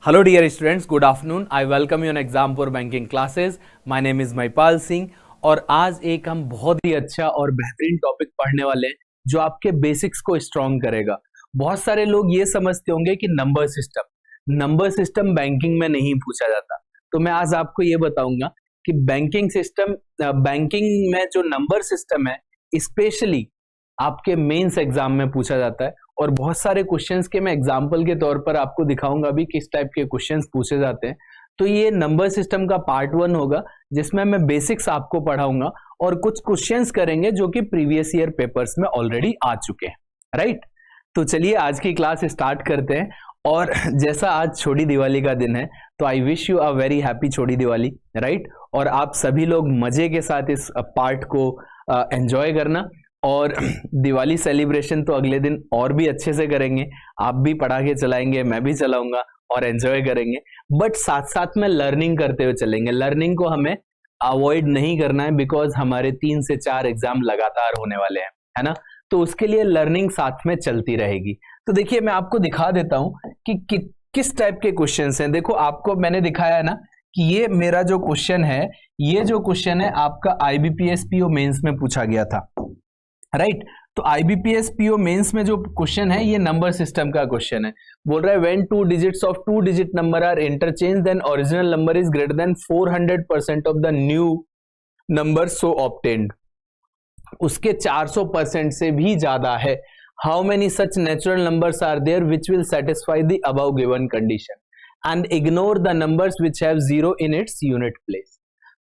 Hello dear students, good afternoon. I welcome you on exam for banking classes. My name is Maipal Singh और आज एक हम बहुत ही अच्छा और बेहतरीन टॉपिक पढ़ने वाले हैं जो आपके बेसिक्स को स्ट्रॉन्ग करेगा। बहुत सारे लोग ये समझते होंगे कि नंबर सिस्टम बैंकिंग में नहीं पूछा जाता, तो मैं आज आपको ये बताऊंगा कि बैंकिंग में जो नंबर सिस्टम है स्पेशली आपके मेंस एग्जाम में पूछा जाता है और बहुत सारे क्वेश्चंस के मैं एग्जांपल के तौर पर आपको दिखाऊंगा भी किस टाइप के क्वेश्चंस पूछे जाते हैं। तो ये नंबर सिस्टम का पार्ट 1 होगा जिसमें मैं बेसिक्स आपको पढ़ाऊंगा और कुछ क्वेश्चंस करेंगे जो कि प्रीवियस ईयर पेपर्स में ऑलरेडी आ चुके हैं, राइट। तो चलिए आज की क्लास स्टार्ट करते हैं। और जैसा आज छोटी दिवाली का दिन है तो I wish you a very happy छोटी दिवाली, राइट। और आप सभी लोग मजे के साथ इस पार्ट को एंजॉय करना और दिवाली सेलिब्रेशन तो अगले दिन और भी अच्छे से करेंगे। आप भी पटाखे चलाएंगे, मैं भी चलाऊंगा और एंजॉय करेंगे, बट साथ साथ में लर्निंग करते हुए चलेंगे। लर्निंग को हमें अवॉइड नहीं करना है बिकॉज हमारे 3 से 4 एग्जाम लगातार होने वाले हैं, है ना। तो उसके लिए लर्निंग साथ में चलती रहेगी। तो देखिए मैं आपको दिखा देता हूं कि किस टाइप के क्वेश्चंस हैं। देखो आपको मैंने दिखाया है ना कि ये मेरा जो क्वेश्चन है, ये जो क्वेश्चन है आपका आईबीपीएस पीओ मेंस में पूछा गया था, राइट। तो आईबीपीएस पीओ मेंस में जो क्वेश्चन है ये नंबर सिस्टम का क्वेश्चन है। बोल रहा है when 2 digits of 2 digit number are interchange then original number is greater than 400% of the new number so obtained. उसके 400% से भी ज्यादा है। How many such natural numbers are there which will satisfy the above given condition and ignore the numbers which have 0 in its unit place.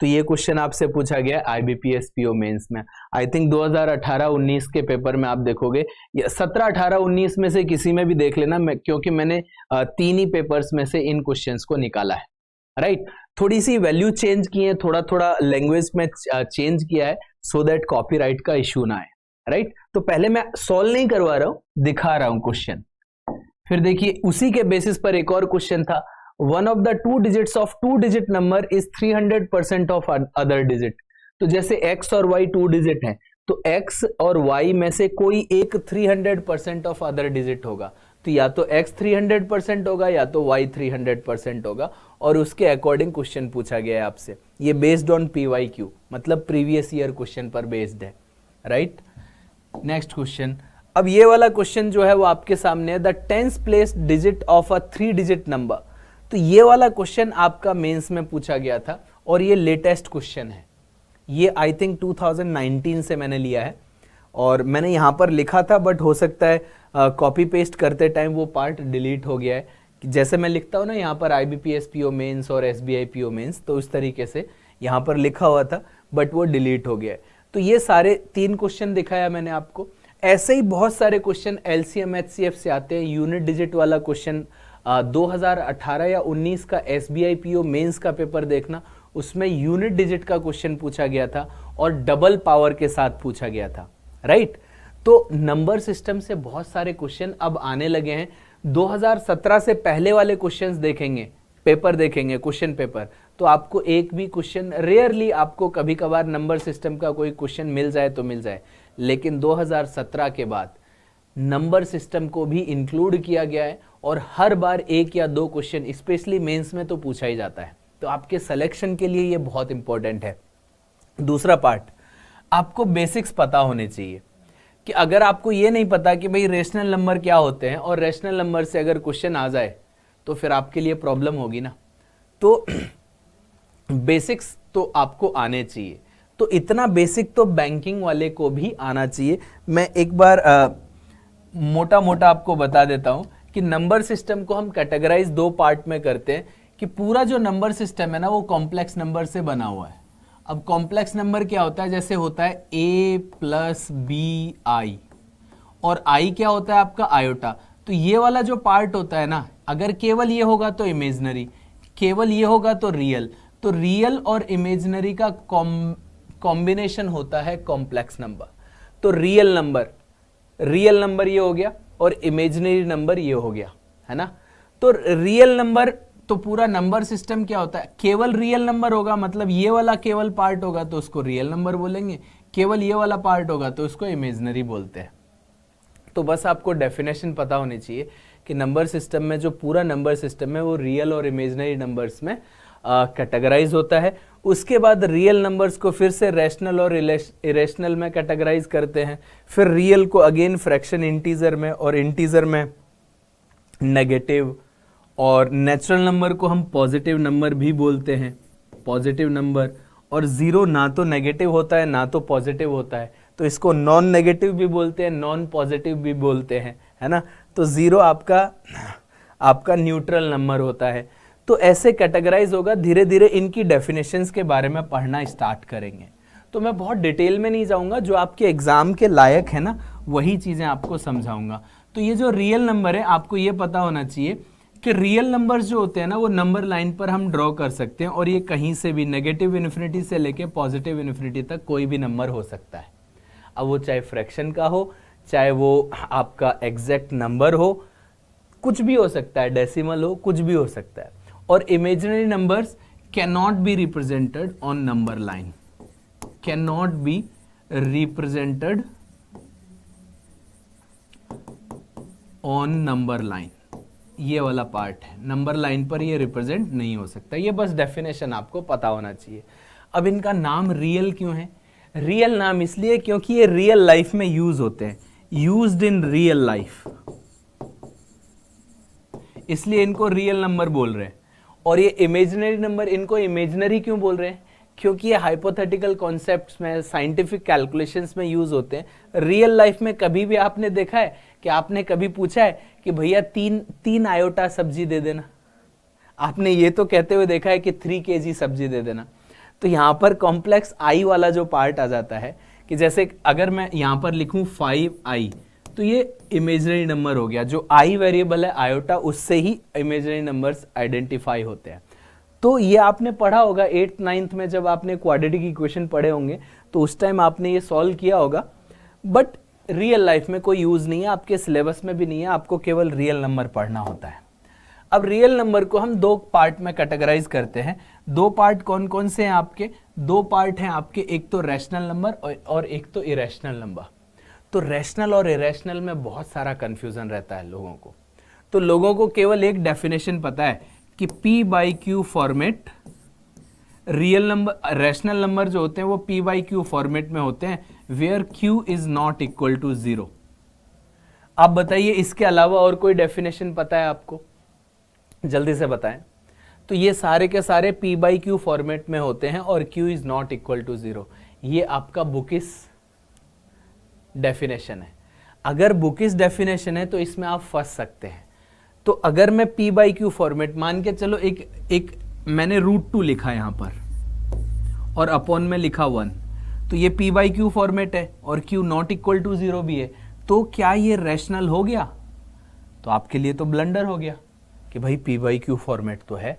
तो ये question आपसे पूछा गया आईबीपीएस पीओ मेंस में। आई थिंक 2018-19 के पेपर में आप देखोगे, 17-18-19 में से किसी में भी देख लेना, क्योंकि मैंने 3 ही पेपर्स में से इन क्वेश्चंस को निकाला है, राइट। थोड़ी सी वैल्यू चेंज की है, थोड़ा थोड़ा लैंग्वेज में चेंज किया है सो दैट कॉपीराइट का इश्यू ना आए, राइट। तो पहले मैं सॉल्व नहीं करवा रहा हूं, दिखा रहा हूं क्वेश्चन। फिर देखिए उसी के बेसिस पर एक और क्वेश्चन था, one of the 2 digits of 2 digit number is 300% of other digit. तो जैसे x और y 2 डिजिट है तो x और y में से कोई एक 300% ऑफ अदर डिजिट होगा। तो या तो x 300% होगा या तो y 300% होगा और उसके अकॉर्डिंग क्वेश्चन पूछा गया है आपसे। ये बेस्ड ऑन PYQ मतलब प्रीवियस ईयर क्वेश्चन पर बेस्ड है, राइट। नेक्स्ट क्वेश्चन, अब ये वाला क्वेश्चन जो है वो आपके सामने है, the 10th place digit of a 3 digit number. तो ये वाला क्वेश्चन आपका मेंस में पूछा गया था और ये लेटेस्ट क्वेश्चन है। ये आई थिंक 2019 से मैंने लिया है और मैंने यहाँ पर लिखा था, बट हो सकता है कॉपी पेस्ट करते टाइम वो पार्ट डिलीट हो गया है। जैसे मैं लिखता हूँ ना यहाँ पर आईबीपीएस पीओ मेंस और एसबीआई पीओ मेंस, तो उस तरीके से यहाँ पर लिखा हुआ था बट वो डिलीट हो गया है। तो ये सारे 3 क्वेश्चन दिखाया मैंने आपको। ऐसे ही बहुत सारे क्वेश्चन एलसीएम एचसीएफ से आते हैं। यूनिट डिजिट वाला क्वेश्चन 2018 या 19 का एसबीआई पीओ मेंस का पेपर देखना, उसमें यूनिट डिजिट का क्वेश्चन पूछा गया था और डबल पावर के साथ पूछा गया था, राइट। तो नंबर सिस्टम से बहुत सारे क्वेश्चन अब आने लगे हैं। 2017 से पहले वाले क्वेश्चंस देखेंगे, पेपर देखेंगे, क्वेश्चन पेपर, तो आपको एक भी क्वेश्चन, रेयरली आपको कभी कभार नंबर सिस्टम का कोई क्वेश्चन मिल जाए तो मिल जाए, लेकिन 2017 के बाद नंबर सिस्टम को भी इंक्लूड किया गया है और हर बार 1 या 2 क्वेश्चन स्पेशली मेंस में तो पूछा ही जाता है। तो आपके सिलेक्शन के लिए ये बहुत इंपॉर्टेंट है। दूसरा पार्ट, आपको बेसिक्स पता होने चाहिए कि अगर आपको ये नहीं पता कि भाई रेशनल नंबर क्या होते हैं और रेशनल नंबर से अगर क्वेश्चन आ जाए तो फिर आपके लिए प्रॉब्लम होगी ना। तो बेसिक्स तो आपको आने चाहिए। तो इतना बेसिक तो बैंकिंग वाले को भी आना चाहिए। मैं एक बार मोटा मोटा आपको बता देता हूं कि नंबर सिस्टम को हम कैटेगराइज 2 पार्ट में करते हैं कि पूरा जो नंबर सिस्टम है ना वो कॉम्प्लेक्स नंबर से बना हुआ है। अब कॉम्प्लेक्स नंबर क्या होता है, जैसे होता है a प्लस बी आई और i क्या होता है आपका आयोटा। तो ये वाला जो पार्ट होता है ना, अगर केवल ये होगा तो इमेजनरी, केवल ये होगा तो रियल। तो रियल और इमेजनरी का कॉम्बिनेशन होता है कॉम्प्लेक्स नंबर। तो रियल नंबर ये हो गया और इमेजिनरी नंबर ये हो गया, है ना। तो रियल नंबर, तो पूरा नंबर सिस्टम क्या होता है, केवल रियल नंबर होगा, मतलब ये वाला केवल पार्ट होगा तो उसको रियल नंबर बोलेंगे, केवल ये वाला पार्ट होगा तो उसको इमेजिनरी बोलते हैं। तो बस आपको डेफिनेशन पता होनी चाहिए कि नंबर सिस्टम में जो पूरा नंबर सिस्टम है वो रियल और इमेजिनरी नंबर्स में कैटेगराइज होता है। उसके बाद रियल नंबर्स को फिर से रैशनल और इरेशनल में कैटेगराइज करते हैं, फिर रियल को अगेन फ्रैक्शन इंटीजर में और इंटीजर में नेगेटिव, और नेचुरल नंबर को हम पॉजिटिव नंबर भी बोलते हैं, पॉजिटिव नंबर। और जीरो ना तो नेगेटिव होता है ना तो पॉजिटिव होता है, तो इसको नॉन नेगेटिव भी बोलते हैं, नॉन पॉजिटिव भी बोलते हैं, है ना। तो जीरो आपका न्यूट्रल नंबर होता है। तो ऐसे कैटेगराइज होगा। धीरे धीरे इनकी डेफिनेशंस के बारे में पढ़ना स्टार्ट करेंगे। तो मैं बहुत डिटेल में नहीं जाऊंगा, जो आपके एग्जाम के लायक है ना वही चीजें आपको समझाऊंगा। तो ये जो रियल नंबर है, आपको ये पता होना चाहिए कि रियल नंबर्स जो होते हैं ना वो नंबर लाइन पर हम ड्रॉ कर सकते हैं, और ये कहीं से भी नेगेटिव इन्फिनिटी से लेके पॉजिटिव इन्फिनिटी तक कोई भी नंबर हो सकता है। अब वो चाहे फ्रैक्शन का हो, चाहे वो आपका एग्जैक्ट नंबर हो, कुछ भी हो सकता है, डेसिमल हो, कुछ भी हो सकता है। और imaginary numbers can not be represented on number line, can not be represented on number line. ये वाला पार्ट है, नंबर लाइन पर ये रिप्रेजेंट नहीं हो सकता। ये बस डेफिनेशन आपको पता होना चाहिए। अब इनका नाम रियल क्यों है? रियल नाम इसलिए क्योंकि ये रियल लाइफ में यूज होते हैं, यूज्ड इन रियल लाइफ, इसलिए इनको रियल नंबर बोल रहे हैं। और ये इमेजिनरी नंबर, इनको इमेजिनरी क्यों बोल रहे हैं? क्योंकि ये हाइपोथेटिकल कॉन्सेप्ट्स में, साइंटिफिक कैलकुलेशंस में यूज होते हैं। रियल लाइफ में कभी भी आपने देखा है कि आपने कभी पूछा है कि भैया तीन आयोटा सब्जी दे देना? आपने ये तो कहते हुए देखा है कि 3 kg सब्जी दे देना। तो यहाँ पर कॉम्प्लेक्स आई वाला जो पार्ट आ जाता है कि जैसे अगर मैं यहाँ पर लिखूं 5i, तो ये इमेजिनरी नंबर हो गया। जो आई वेरिएबल है आयोटा, उससे ही इमेजिनरी नंबर्स आइडेंटिफाई होते हैं। तो ये आपने पढ़ा होगा 8th 9th में, जब आपने क्वाड्रेटिक इक्वेशन पढ़े होंगे तो उस टाइम आपने ये सॉल्व किया होगा। बट रियल लाइफ में कोई यूज नहीं है, आपके सिलेबस में भी नहीं है, आपको केवल रियल नंबर पढ़ना होता है। अब रियल नंबर को हम 2 पार्ट में कैटेगराइज करते हैं। 2 पार्ट कौन कौन से हैं आपके? 2 पार्ट हैं आपके, एक तो रैशनल नंबर और एक तो इरेशनल नंबर। तो रैशनल और इरेशनल में बहुत सारा कंफ्यूजन रहता है लोगों को। तो लोगों को केवल एक डेफिनेशन पता है कि P/Q format, real number, rational number जो होते हैं वो P/Q फॉर्मेट में होते हैं, where Q is not equal to 0। आप बताइए, इसके अलावा और कोई डेफिनेशन पता है आपको? जल्दी से बताएं। तो ये सारे के सारे P/Q फॉर्मेट में होते हैं और Q is not equal to 0। ये आपका बुकिस डेफिनेशन है। अगर बुकिस डेफिनेशन है तो इसमें आप फंस सकते हैं। तो अगर मैं P/Q फॉर्मेट मान के चलो, एक मैंने √2 लिखा यहां पर और अपॉन में लिखा 1, तो ये P/Q फॉर्मेट है और Q नॉट इक्वल टू 0 भी है। तो क्या ये रैशनल हो गया? तो आपके लिए तो ब्लंडर हो गया कि भाई P/Q फॉर्मेट तो है,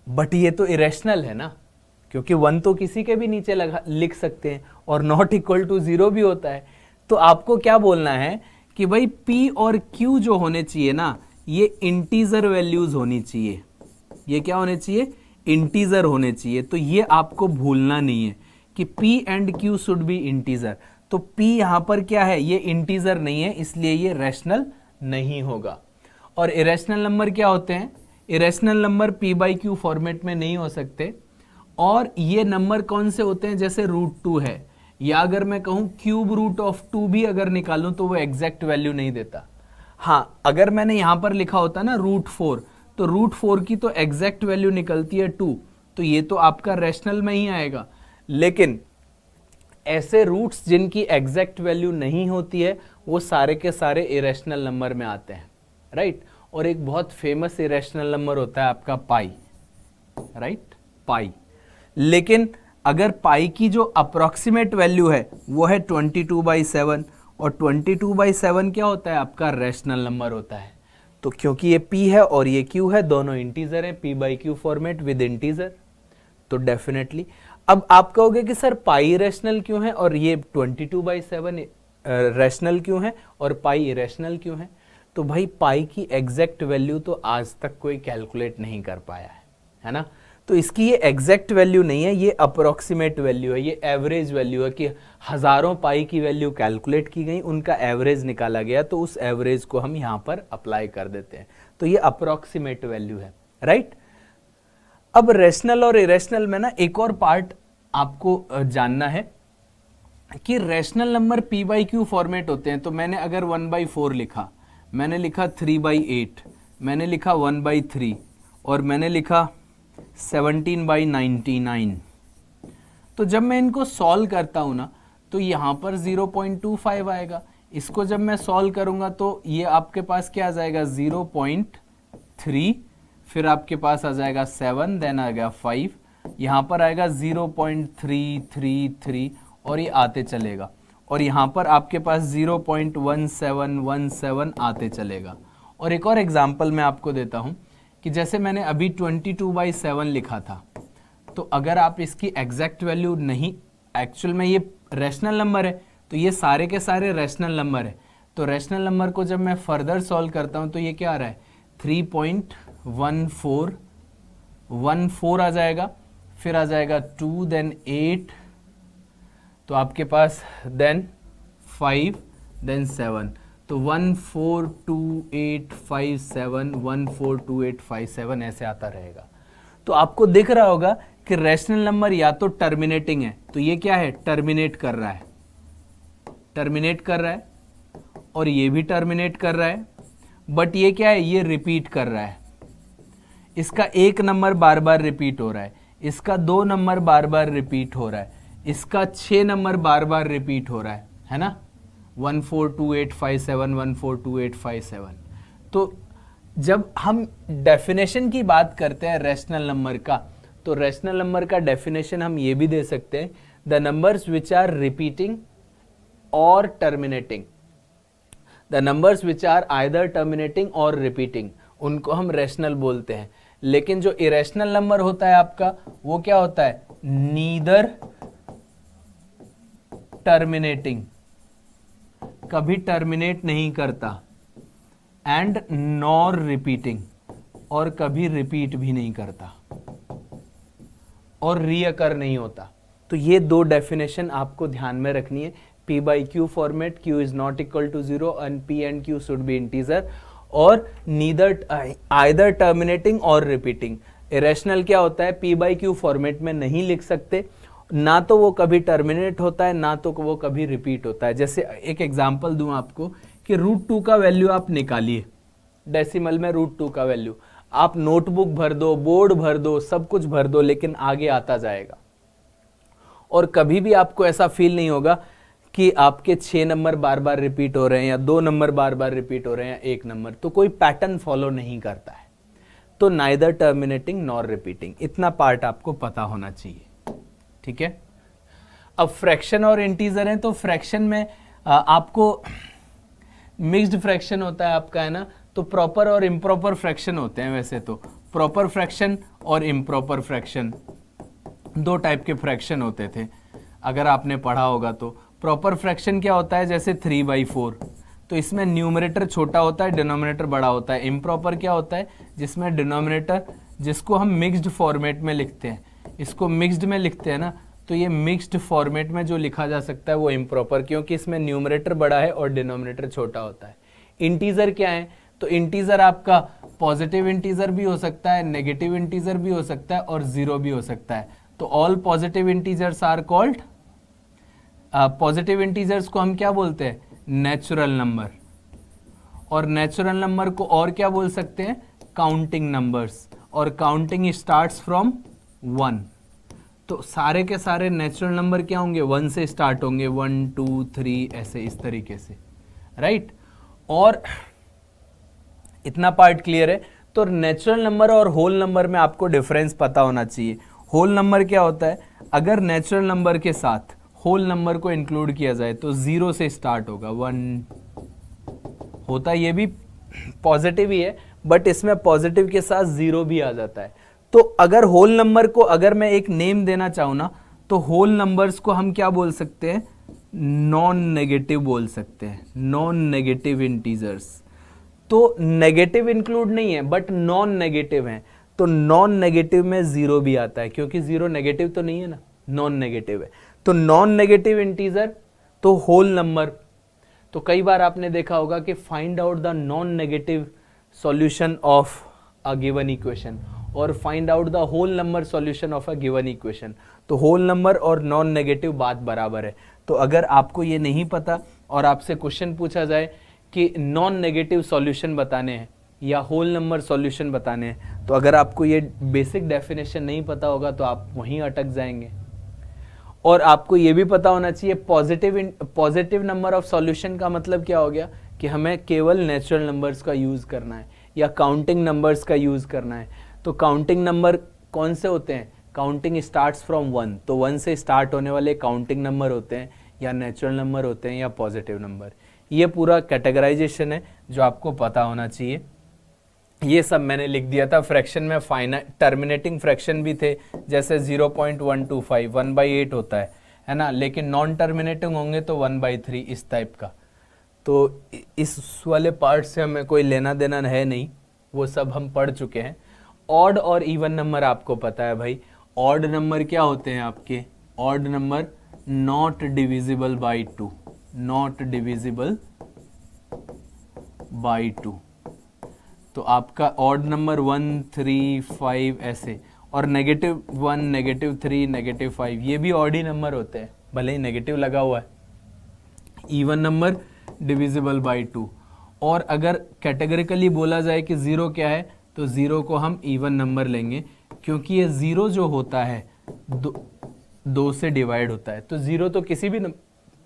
बट ये तो इरेशनल है ना, क्योंकि 1 तो किसी के भी नीचे लिख सकते हैं और नॉट इक्वल टू 0 भी होता है। तो आपको क्या बोलना है कि भाई P और Q जो होने चाहिए ना, ये इंटीजर वैल्यूज होनी चाहिए। ये क्या होने चाहिए? इंटीजर होने चाहिए। तो ये आपको भूलना नहीं है कि P and Q should be integer. तो P यहां पर क्या है? ये इंटीजर नहीं है, इसलिए ये रैशनल नहीं होगा। और इरेशनल नंबर क्या होते हैं? इरेशनल नंबर P/Q फॉर्मेट में नहीं हो सकते। और ये नंबर कौन से होते हैं? जैसे √2 है, या अगर मैं कहूं क्यूब रूट ऑफ 2 भी अगर निकालूं तो वो एग्जैक्ट वैल्यू नहीं देता। हाँ, अगर मैंने यहां पर लिखा होता ना √4, तो √4 की तो एग्जैक्ट वैल्यू निकलती है 2, तो ये तो आपका रैशनल में ही आएगा। लेकिन ऐसे रूट्स जिनकी एग्जैक्ट वैल्यू नहीं होती है वो सारे के सारे इरेशनल नंबर में आते हैं, राइट। और एक बहुत फेमस इरेशनल नंबर होता है आपका पाई, राइट, पाई। लेकिन अगर पाई की जो अप्रोक्सीमेट वैल्यू है वो है 22/7, और 22/7 क्या होता है? आपका रैशनल नंबर होता है। तो क्योंकि ये P है और ये Q है, दोनों इंटीजर है, P/Q फॉर्मेट विद इंटीजर, तो डेफिनेटली। अब आप कहोगे कि सर पाई रैशनल क्यों है और ये 22/7 रैशनल क्यों है और पाई इरेशनल क्यों है? तो भाई पाई की एग्जैक्ट वैल्यू तो आज तक कोई कैलकुलेट नहीं कर पाया है ना। तो तो इसकी ये एग्जैक्ट वैल्यू नहीं है, ये अप्रोक्सीमेट वैल्यू है, ये एवरेज वैल्यू है कि हजारों पाई की वैल्यू कैलकुलेट की गई, उनका एवरेज निकाला गया, तो उस एवरेज को हम यहाँ पर अप्लाई कर देते हैं, तो ये अप्रोक्सीमेट वैल्यू है, राइट। अब रेशनल और इरेशनल में ना एक और पार्ट आपको जानना है कि rational number P by Q format होते हैं। तो मैंने अगर 1/4 लिखा, मैंने लिखा 3/8, मैंने लिखा 1/3 और मैंने लिखा 17/99, तो जब मैं इनको सॉल्व करता हूं ना तो यहां पर 0.25 आएगा। इसको जब मैं सॉल्व करूंगा तो ये आपके पास क्या आ जाएगा 0.3, फिर आपके पास आ जाएगा 7, देन आ गया 5, यहां पर आएगा 0.333 और ये आते चलेगा, और यहां पर आपके पास 0.1717 आते चलेगा। और एक और एग्जांपल मैं आपको देता हूं कि जैसे मैंने अभी 22/7 लिखा था, तो अगर आप इसकी एग्जैक्ट वैल्यू नहीं, एक्चुअल में ये रैशनल नंबर है, तो ये सारे के सारे रैशनल नंबर है, तो रैशनल नंबर को जब मैं फर्दर सॉल्व करता हूं तो ये क्या आ रहा है 3.14 आ जाएगा, फिर आ जाएगा 2, देन 8, तो आपके पास देन 5, देन 7, तो 142857 142857 ऐसे आता रहेगा। तो आपको दिख रहा होगा कि रैशनल नंबर या तो टर्मिनेटिंग है, तो ये क्या है टर्मिनेट कर रहा है, टर्मिनेट कर रहा है, और ये भी टर्मिनेट कर रहा है, बट ये क्या है ये रिपीट कर रहा है। इसका 1 नंबर बार बार रिपीट हो रहा है, इसका 2 नंबर बार बार रिपीट हो रहा है, इसका 6 नंबर बार बार रिपीट हो रहा है ना 142857 142857। तो जब हम डेफिनेशन की बात करते हैं रैशनल नंबर का, तो रैशनल नंबर का डेफिनेशन हम ये भी दे सकते हैं, the numbers which are repeating और terminating, the numbers which are either terminating और रिपीटिंग, उनको हम रैशनल बोलते हैं। लेकिन जो इरेशनल नंबर होता है आपका वो क्या होता है नीदर टर्मिनेटिंग, कभी टर्मिनेट नहीं करता, एंड नॉर रिपीटिंग, और कभी रिपीट भी नहीं करता, और रीअकर नहीं होता। तो ये दो डेफिनेशन आपको ध्यान में रखनी है, P by Q format, Q is not equal to 0 and P and Q should be integer, और neither either terminating और repeating। irrational क्या होता है P by Q फॉर्मेट में नहीं लिख सकते, ना तो वो कभी टर्मिनेट होता है ना तो वो कभी रिपीट होता है। जैसे एक एग्जांपल दूं आपको कि √2 का वैल्यू आप निकालिए, डेसिमल में √2 का वैल्यू आप नोटबुक भर दो, बोर्ड भर दो, सब कुछ भर दो, लेकिन आगे आता जाएगा। और कभी भी आपको ऐसा फील नहीं होगा कि आपके 6 नंबर बार बार रिपीट हो रहे हैं या 2 नंबर बार बार रिपीट हो रहे हैं या 1 नंबर, तो कोई पैटर्न फॉलो नहीं करता है। तो नाइदर टर्मिनेटिंग नॉर रिपीटिंग, इतना पार्ट आपको पता होना चाहिए, ठीक है। अब फ्रैक्शन और इंटीजर हैं, तो फ्रैक्शन में आपको मिक्स्ड फ्रैक्शन होता है आपका, है ना, तो प्रॉपर और इम्प्रॉपर फ्रैक्शन होते हैं। वैसे तो प्रॉपर फ्रैक्शन और इम्प्रॉपर फ्रैक्शन दो टाइप के फ्रैक्शन होते थे, अगर आपने पढ़ा होगा तो। प्रॉपर फ्रैक्शन क्या होता है, जैसे 3/4, तो इसमें न्यूमरेटर छोटा होता है, डिनोमिनेटर बड़ा होता है। इम्प्रॉपर क्या होता है, जिसमें डिनोमिनेटर, जिसको हम मिक्स्ड फॉर्मेट में लिखते हैं, इसको मिक्स्ड में लिखते हैं ना, तो ये मिक्स्ड फॉर्मेट में जो लिखा जा सकता है वो इम्प्रॉपर, क्योंकि इसमें न्यूमरेटर बड़ा है और डिनोमिनेटर छोटा होता है। इंटीजर क्या है, तो इंटीजर आपका पॉजिटिव इंटीजर भी हो सकता है, नेगेटिव इंटीजर भी हो सकता है, और 0 भी हो सकता है। तो all positive integers are called, positive integers को हम क्या बोलते हैं, नेचुरल नंबर, और नेचुरल नंबर को और क्या बोल सकते हैं, काउंटिंग नंबर्स, और काउंटिंग स्टार्ट्स फ्रॉम 1। तो सारे के सारे नेचुरल नंबर क्या होंगे, 1 से स्टार्ट होंगे, 1 2 3 ऐसे, इस तरीके से, राइट। और इतना पार्ट क्लियर है। तो नेचुरल नंबर और होल नंबर में आपको डिफरेंस पता होना चाहिए। होल नंबर क्या होता है, अगर नेचुरल नंबर के साथ होल नंबर को इंक्लूड किया जाए तो 0 से स्टार्ट होगा, 1 होता है, ये भी पॉजिटिव ही है, बट इसमें पॉजिटिव के साथ 0 भी आ जाता है। तो अगर होल नंबर को अगर मैं एक नेम देना चाहूँ ना, तो होल नंबर्स को हम क्या बोल सकते हैं, नॉन नेगेटिव बोल सकते हैं, नॉन नेगेटिव इंटीजर्स। तो नेगेटिव इंक्लूड नहीं है बट नॉन नेगेटिव है, तो नॉन नेगेटिव में 0 भी आता है, क्योंकि 0 नेगेटिव तो नहीं है ना, नॉन नेगेटिव है। तो नॉन नेगेटिव इंटीजर तो होल नंबर। तो कई बार आपने देखा होगा कि find out the non negative solution of a given equation और find out the whole number solution of a given equation. तो होल नंबर और नॉन नेगेटिव बात बराबर है। तो अगर आपको ये नहीं पता और आपसे क्वेश्चन पूछा जाए कि नॉन नेगेटिव सॉल्यूशन बताने हैं या होल नंबर सॉल्यूशन बताने हैं, तो अगर आपको ये बेसिक डेफिनेशन नहीं पता होगा तो आप वहीं अटक जाएंगे। और आपको ये भी पता होना चाहिए पॉजिटिव नंबर ऑफ सॉल्यूशन का मतलब क्या हो गया कि हमें केवल नेचुरल नंबर्स का यूज करना है या काउंटिंग नंबर्स का यूज करना है। तो काउंटिंग नंबर कौन से होते हैं? काउंटिंग स्टार्ट्स फ्रॉम 1, तो 1 से स्टार्ट होने वाले काउंटिंग नंबर होते हैं या नेचुरल नंबर होते हैं या पॉजिटिव नंबर। ये पूरा कैटेगराइजेशन है जो आपको पता होना चाहिए। ये सब मैंने लिख दिया था। फ्रैक्शन में फाइनाइट टर्मिनेटिंग फ्रैक्शन भी थे, जैसे 0.125 1/8 होता है ना, लेकिन नॉन टर्मिनेटिंग होंगे तो 1/3 इस टाइप का। तो इस वाले पार्ट से हमें कोई लेना देना है नहीं, वो सब हम पढ़ चुके हैं। ऑड और इवन नंबर आपको पता है भाई। ऑड नंबर क्या होते हैं आपके? Odd number not divisible by 2, not divisible by 2। तो आपका ऑड नंबर 1, 3, 5 ऐसे, और -1, -3, -5 ये भी ऑड ही नंबर होते हैं, भले ही नेगेटिव लगा हुआ है। Even number divisible by 2। और अगर कैटेगरिकली बोला जाए कि 0 क्या है, तो 0 को हम इवन नंबर लेंगे, क्योंकि ये 0 जो होता है 2 से डिवाइड होता है। तो 0 तो किसी भी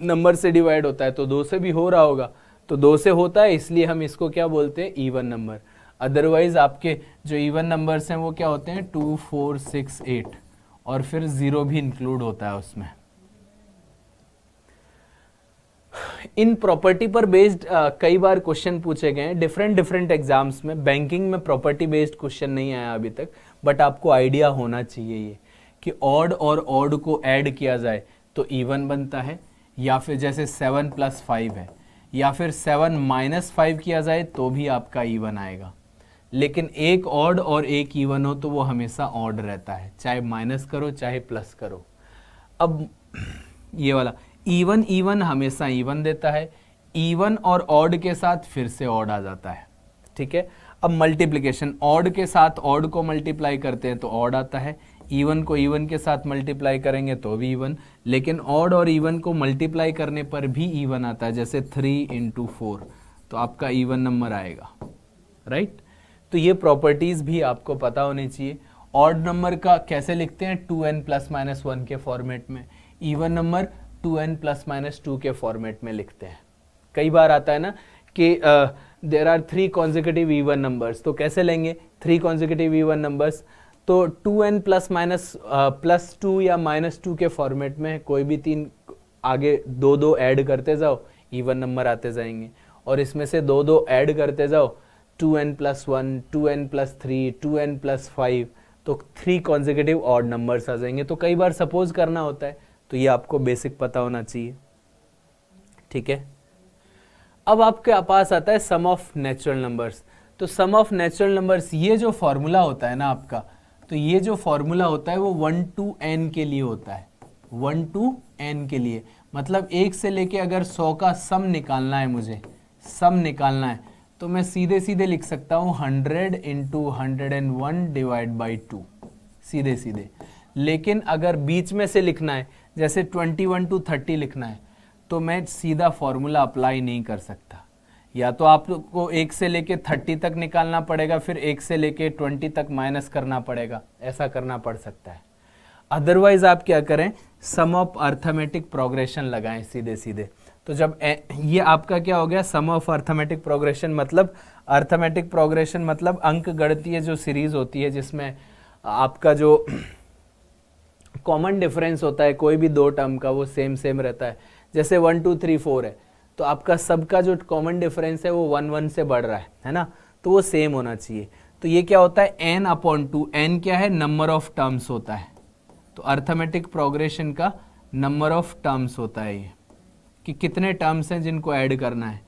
नंबर से डिवाइड होता है, तो 2 से भी हो रहा होगा, तो 2 से होता है, इसलिए हम इसको क्या बोलते हैं? Even number. अदरवाइज आपके जो इवन नंबर्स हैं वो क्या होते हैं? 2, 4, 6, 8 और फिर 0 भी इंक्लूड होता है उसमें। इन प्रॉपर्टी पर बेस्ड कई बार क्वेश्चन पूछे गए हैं डिफरेंट एग्जाम्स में। बैंकिंग में प्रॉपर्टी बेस्ड क्वेश्चन नहीं आया अभी तक, बट आपको आइडिया होना चाहिए ये कि ऑड और ऑड को ऐड किया जाए तो इवन बनता है, या फिर जैसे 7 + 5 है, या फिर 7 - 5 किया जाए तो भी आपका इवन आएगा। लेकिन एक ऑड और एक इवन हो तो वो हमेशा ऑड रहता है, चाहे माइनस करो चाहे प्लस करो। अब ये वाला इवन हमेशा इवन देता है, इवन और ऑड के साथ फिर से ऑड आ जाता है, ठीक है। अब मल्टीप्लिकेशन, ऑड के साथ ऑड को मल्टीप्लाई करते हैं तो ऑड आता है, इवन को इवन के साथ मल्टीप्लाई करेंगे तो भी इवन, लेकिन ऑड और इवन को मल्टीप्लाई करने पर भी इवन आता है, जैसे 3 × 4 तो आपका इवन नंबर आएगा, राइट। तो ये प्रॉपर्टीज भी आपको पता होनी चाहिए। ऑड नंबर का कैसे लिखते हैं? 2n ± 1 के फॉर्मेट में। इवन नंबर 2n ± 2 के फॉर्मेट में लिखते हैं। कई बार आता है ना कि there are 3 consecutive even numbers, तो कैसे लेंगे 3 कॉन्जिक्यूटिव इवन नंबर्स? तो 2n +2 या -2 के फॉर्मेट में कोई भी 3 आगे 2 ऐड करते जाओ, इवन नंबर आते जाएंगे, और इसमें से 2 ऐड करते जाओ, 2n + 1, 2n + 3, 2n + 5, तो 3 कॉन्जिक्यूटिव ऑड नंबर्स आ जाएंगे। तो कई बार सपोज करना होता है, तो ये आपको बेसिक पता होना चाहिए, ठीक है। अब आपके पास आता है सम ऑफ नेचुरल नंबर्स। तो सम ऑफ नेचुरल नंबर्स, ये जो फॉर्मूला होता है ना आपका, तो ये जो फॉर्मूला होता है वो 1 to n के लिए होता है, 1 to n के लिए। मतलब 1 से लेके अगर 100 का सम निकालना है, मुझे सम निकालना है, तो मैं सीधे सीधे लिख सकता हूँ 100 × 101 / 2, सीधे सीधे। लेकिन अगर बीच में से लिखना है, जैसे 21 to 30 लिखना है, तो मैं सीधा फॉर्मूला अप्लाई नहीं कर सकता। या तो आपको 1 से लेके 30 तक निकालना पड़ेगा, फिर 1 से लेके 20 तक माइनस करना पड़ेगा, ऐसा करना पड़ सकता है। अदरवाइज आप क्या करें, सम ऑफ अर्थमेटिक प्रोग्रेशन लगाएं सीधे सीधे। तो जब ये आपका क्या हो गया, सम ऑफ अर्थमेटिक प्रोग्रेशन, मतलब अर्थमेटिक प्रोग्रेशन मतलब अंक गणितीय जो सीरीज होती है जिसमें आपका जो कॉमन डिफरेंस होता है कोई भी 2 टर्म का, वो सेम रहता है। जैसे 1 2 3 4 है, तो आपका सबका जो कॉमन डिफरेंस है वो 1 1 से बढ़ रहा है ना, तो वो सेम होना चाहिए। तो ये क्या होता है, n/2, n क्या है, नंबर ऑफ टर्म्स होता है। तो अर्थमेटिक प्रोग्रेशन का नंबर ऑफ टर्म्स होता है ये, कि कितने टर्म्स हैं जिनको ऐड करना है।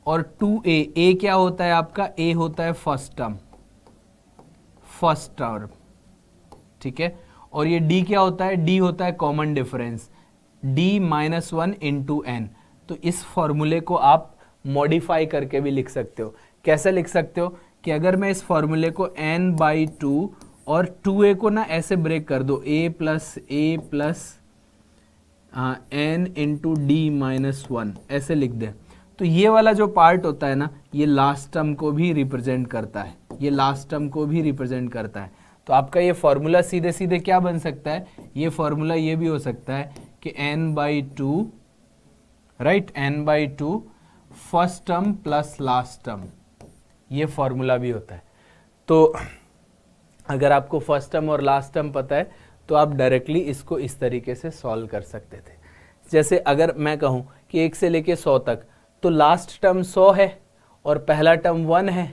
और 2a, a क्या होता है आपका, a होता है फर्स्ट टर्म, फर्स्ट टर्म, ठीक है। और ये d क्या होता है, d होता है common difference, d minus one into N. तो इस फॉर्मूले को आप मॉडिफाई करके भी लिख सकते हो। कैसे लिख सकते हो कि अगर मैं इस फॉर्मूले को n बाई टू और 2a को ना ऐसे ब्रेक कर दो, a plus n into D minus one ऐसे लिख दे, तो ये वाला जो पार्ट होता है ना, ये लास्ट टर्म को भी रिप्रेजेंट करता है, ये लास्ट टर्म को भी रिप्रेजेंट करता है। तो आपका ये फॉर्मूला सीधे सीधे क्या बन सकता है, ये फॉर्मूला ये भी हो सकता है कि n by two, right, n by two first term plus last term, ये फॉर्मूला भी होता है। तो अगर आपको फर्स्ट टर्म और लास्ट टर्म पता है तो आप डायरेक्टली इसको इस तरीके से सॉल्व कर सकते थे। जैसे अगर मैं कहूं कि 1 से लेके 100 तक, तो लास्ट टर्म 100 है और पहला टर्म 1 है,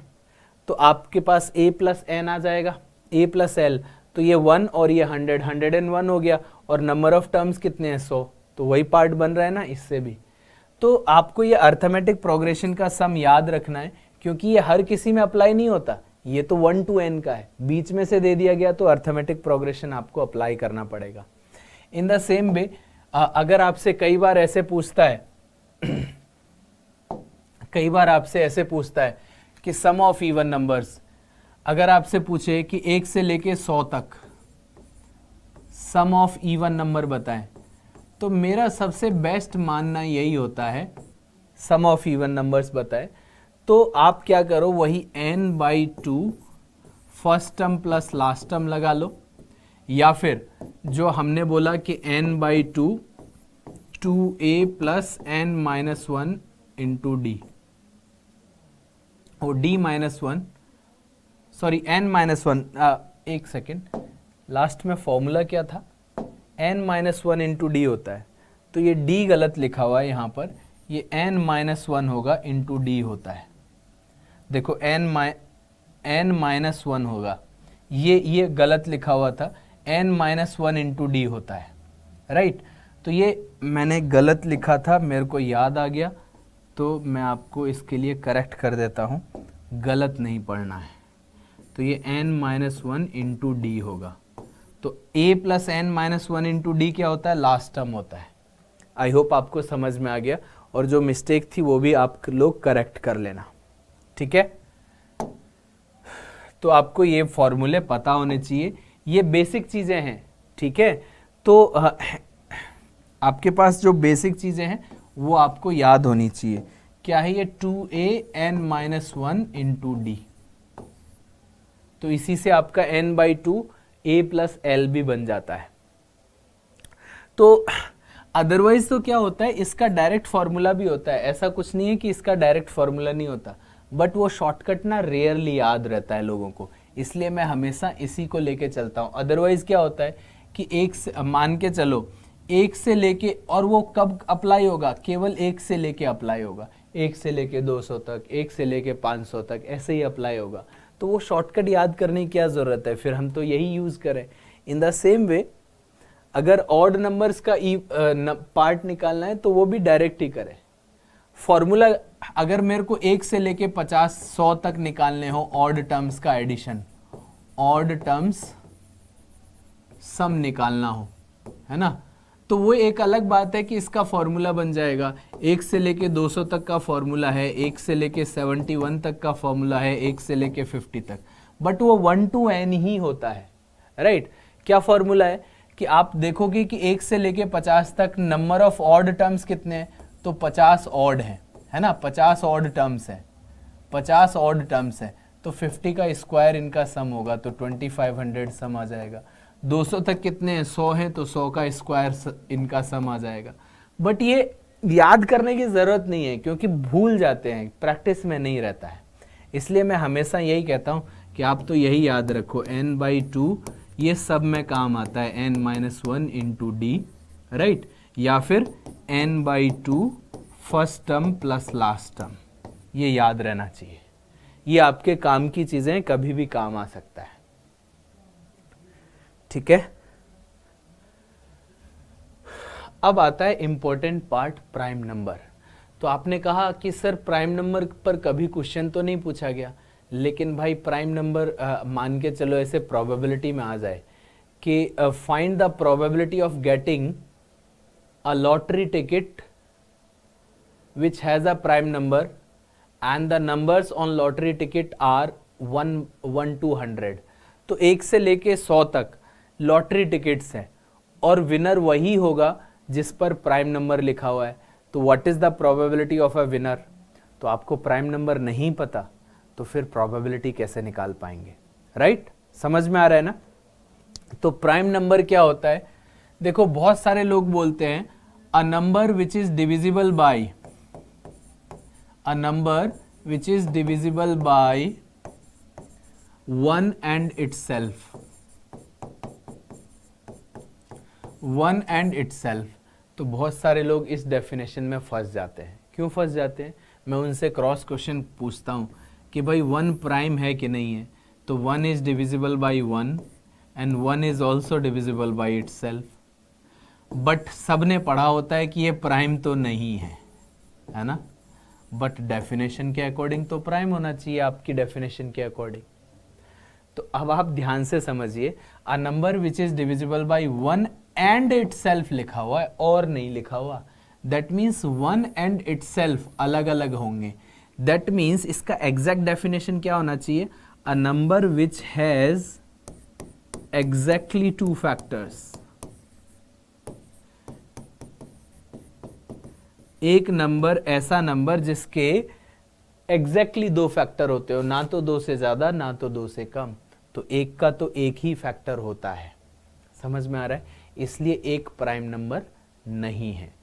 तो आपके पास a प्लस एन आ जाएगा, a प्लस एल, तो ये 1 और ये 100, 101 हो गया, और नंबर ऑफ टर्म्स कितने हैं 100, तो वही पार्ट बन रहा है ना इससे भी। तो आपको ये अर्थमेटिक प्रोग्रेशन का सम याद रखना है, क्योंकि ये हर किसी में अप्लाई नहीं होता, ये तो 1 to n का है, बीच में से दे दिया गया तो अर्थमेटिक प्रोग्रेशन आपको अप्लाई करना पड़ेगा। इन द सेम वे अगर आपसे कई बार ऐसे पूछता है कई बार आपसे ऐसे पूछता है कि सम ऑफ इवन नंबर्स, अगर आपसे पूछे कि 1 से लेके 100 तक सम ऑफ इवन नंबर बताएं, तो मेरा सबसे बेस्ट मानना यही होता है सम ऑफ इवन नंबर्स बताएं। तो आप क्या करो, वही n by two first term plus last term लगा लो, या फिर जो हमने बोला कि n by two 2a plus n minus one into D, और d minus one, sorry n minus one, एक सेकेंड, लास्ट में फॉर्मूला क्या था, n minus one into D होता है, तो ये d गलत लिखा हुआ है यहाँ पर, ये n माइनस वन होगा इंटू डी होता है। देखो n माइनस वन होगा, ये गलत लिखा हुआ था, n minus one into D होता है, राइट। तो ये मैंने गलत लिखा था, मेरे को याद आ गया, तो मैं आपको इसके लिए करेक्ट कर देता हूँ, गलत नहीं पढ़ना है। तो ये n minus one into D होगा, तो a plus N minus one into D क्या होता है, लास्ट टर्म होता है। आई होप आपको समझ में आ गया, और जो मिस्टेक थी वो भी आप लोग करेक्ट कर लेना, ठीक है। तो आपको ये फॉर्मूले पता होने चाहिए, ये बेसिक चीजें हैं, ठीक है। तो आपके पास जो बेसिक चीजें हैं वो आपको याद होनी चाहिए। क्या है ये, 2a n minus one into D, तो इसी से आपका n by two a plus L भी बन जाता है। तो अदरवाइज तो क्या होता है, इसका डायरेक्ट फॉर्मूला भी होता है, ऐसा कुछ नहीं है कि इसका डायरेक्ट फॉर्मूला नहीं होता, बट वो शॉर्टकट ना रेयरली याद रहता है लोगों को, इसलिए मैं हमेशा इसी को लेके चलता हूँ। अदरवाइज क्या होता है कि एक से मान के चलो, एक से लेके, और वो कब अप्लाई होगा, केवल एक से लेके अप्लाई होगा, 1 से लेके 200 तक, 1 से लेके 500 तक, ऐसे ही अप्लाई होगा। तो वो शॉर्टकट याद करने की क्या ज़रूरत है, फिर हम तो यही यूज़ करें। इन द सेम वे अगर ऑड नंबर्स का पार्ट निकालना है तो वो भी डायरेक्ट ही करें। फॉर्मूला अगर मेरे को 1 से लेके 50 100 तक निकालने हो ऑड टर्म्स का एडिशन, ऑड टर्म्स सम निकालना हो, है ना, तो वो एक अलग बात है कि इसका फॉर्मूला बन जाएगा। 1 से लेके 200 तक का फॉर्मूला है, 1 से लेके 71 तक का फॉर्मूला है, 1 से लेके 50 तक, बट वो 1 to n ही होता है, राइट। क्या फॉर्मूला है कि आप देखोगे कि 1 से लेके 50 तक नंबर ऑफ ऑड टर्म्स कितने हैं, तो 50 ऑड है ना, 50 ऑड टर्म्स है, 50 ऑड टर्म्स है, तो 50 का स्क्वायर इनका सम होगा, तो 2500 सम आ जाएगा। 200 तक कितने हैं, 100 है, तो 100 का स्क्वायर इनका सम आ जाएगा। बट ये याद करने की ज़रूरत नहीं है, क्योंकि भूल जाते हैं, प्रैक्टिस में नहीं रहता है, इसलिए मैं हमेशा यही कहता हूँ कि आप तो यही याद रखो, n बाई टू ये सब में काम आता है, n minus one into D, right, या फिर n by two first term plus last term, ये याद रहना चाहिए। ये आपके काम की चीज़ें, कभी भी काम आ सकता है, ठीक है। अब आता है इंपॉर्टेंट पार्ट, प्राइम नंबर। तो आपने कहा कि सर प्राइम नंबर पर कभी क्वेश्चन तो नहीं पूछा गया, लेकिन भाई प्राइम नंबर मान के चलो ऐसे प्रोबेबिलिटी में आ जाए कि find the probability of getting a lottery ticket which has a prime number and the numbers on lottery ticket are 1 to 100। तो 1 से लेके 100 तक लॉटरी टिकट्स हैं और विनर वही होगा जिस पर प्राइम नंबर लिखा हुआ है। तो what is the probability of a winner? तो आपको प्राइम नंबर नहीं पता तो फिर प्रोबेबिलिटी कैसे निकाल पाएंगे? राइट, समझ में आ रहा है ना? तो प्राइम नंबर क्या होता है? देखो बहुत सारे लोग बोलते हैं a number which is divisible by a number which is divisible by 1 and itself, 1 and itself। तो बहुत सारे लोग इस डेफिनेशन में फंस जाते हैं। क्यों फंस जाते हैं? मैं उनसे क्रॉस क्वेश्चन पूछता हूँ कि भाई 1 प्राइम है कि नहीं है? तो 1 is divisible by 1 and 1 is also divisible by itself. But सबने पढ़ा होता है कि ये प्राइम तो नहीं है ना? बट डेफिनेशन के अकॉर्डिंग तो प्राइम होना चाहिए, आपकी डेफिनेशन के अकॉर्डिंग। तो अब आप ध्यान से समझिए, a number which is divisible by 1 and itself लिखा हुआ है और नहीं लिखा हुआ। दैट मीन्स 1 एंड इटसेल्फ अलग अलग होंगे। दैट मीन्स इसका एग्जैक्ट डेफिनेशन क्या होना चाहिए? A number which has exactly 2 factors. एक नंबर ऐसा नंबर जिसके एग्जैक्टली 2 फैक्टर होते हो, ना तो 2 से ज्यादा ना तो 2 से कम। तो एक का तो एक ही फैक्टर होता है। समझ में आ रहा है? इसलिए एक प्राइम नंबर नहीं है।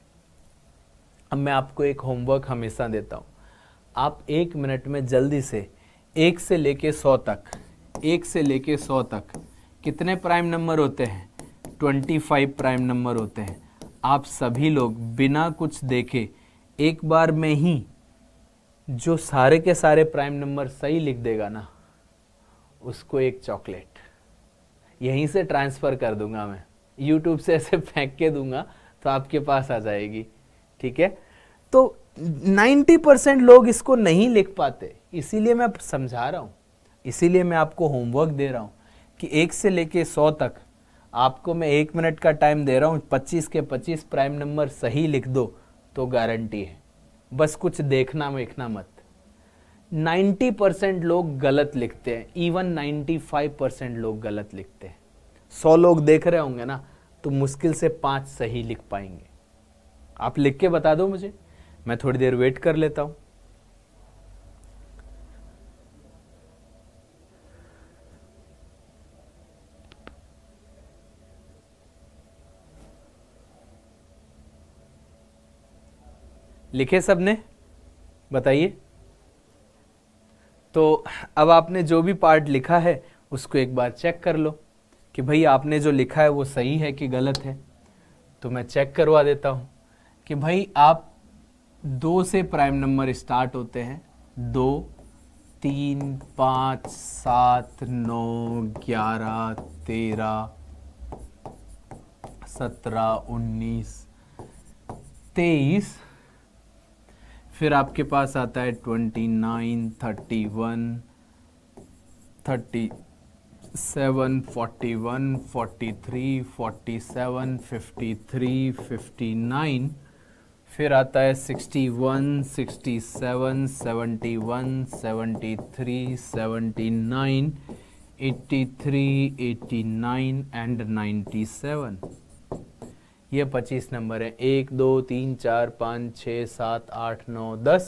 अब मैं आपको एक होमवर्क हमेशा देता हूं, आप 1 मिनट में जल्दी से 1 से लेके 100 तक, 1 से लेके 100 तक कितने प्राइम नंबर होते हैं? 25 प्राइम नंबर होते हैं। आप सभी लोग बिना कुछ देखे एक बार में ही जो सारे के सारे प्राइम नंबर सही लिख देगा ना, उसको एक चॉकलेट यहीं से ट्रांसफ़र कर दूंगा। मैं यूट्यूब से ऐसे फेंक के दूंगा तो आपके पास आ जाएगी। ठीक है? तो 90% लोग इसको नहीं लिख पाते, इसीलिए मैं समझा रहा हूँ, इसीलिए मैं आपको होमवर्क दे रहा हूँ कि 1 से लेके 100 तक आपको मैं 1 मिनट का टाइम दे रहा हूँ। 25 के 25 प्राइम नंबर सही लिख दो तो गारंटी है। बस कुछ देखना वेखना मत। 90% लोग गलत लिखते हैं, इवन 95% लोग गलत लिखते हैं। 100 लोग देख रहे होंगे ना, तो मुश्किल से 5 सही लिख पाएंगे। आप लिख के बता दो मुझे, मैं थोड़ी देर वेट कर लेता हूं। लिखे सबने? बताइए। तो अब आपने जो भी पार्ट लिखा है उसको एक बार चेक कर लो कि भाई आपने जो लिखा है वो सही है कि गलत है। तो मैं चेक करवा देता हूँ कि भाई आप 2 से प्राइम नंबर स्टार्ट होते हैं। 2, 3, 5, 7, 9, 11, 13, 17, 19, 23। फिर आपके पास आता है 29, 31, 37, 41, 43, 47, 53, 59। फिर आता है 61, 67, 71, 73, 79, 83, 89 एंड 97। ये 25 नंबर है। 1, 2, 3, 4, 5, 6, 7, 8, 9, 10,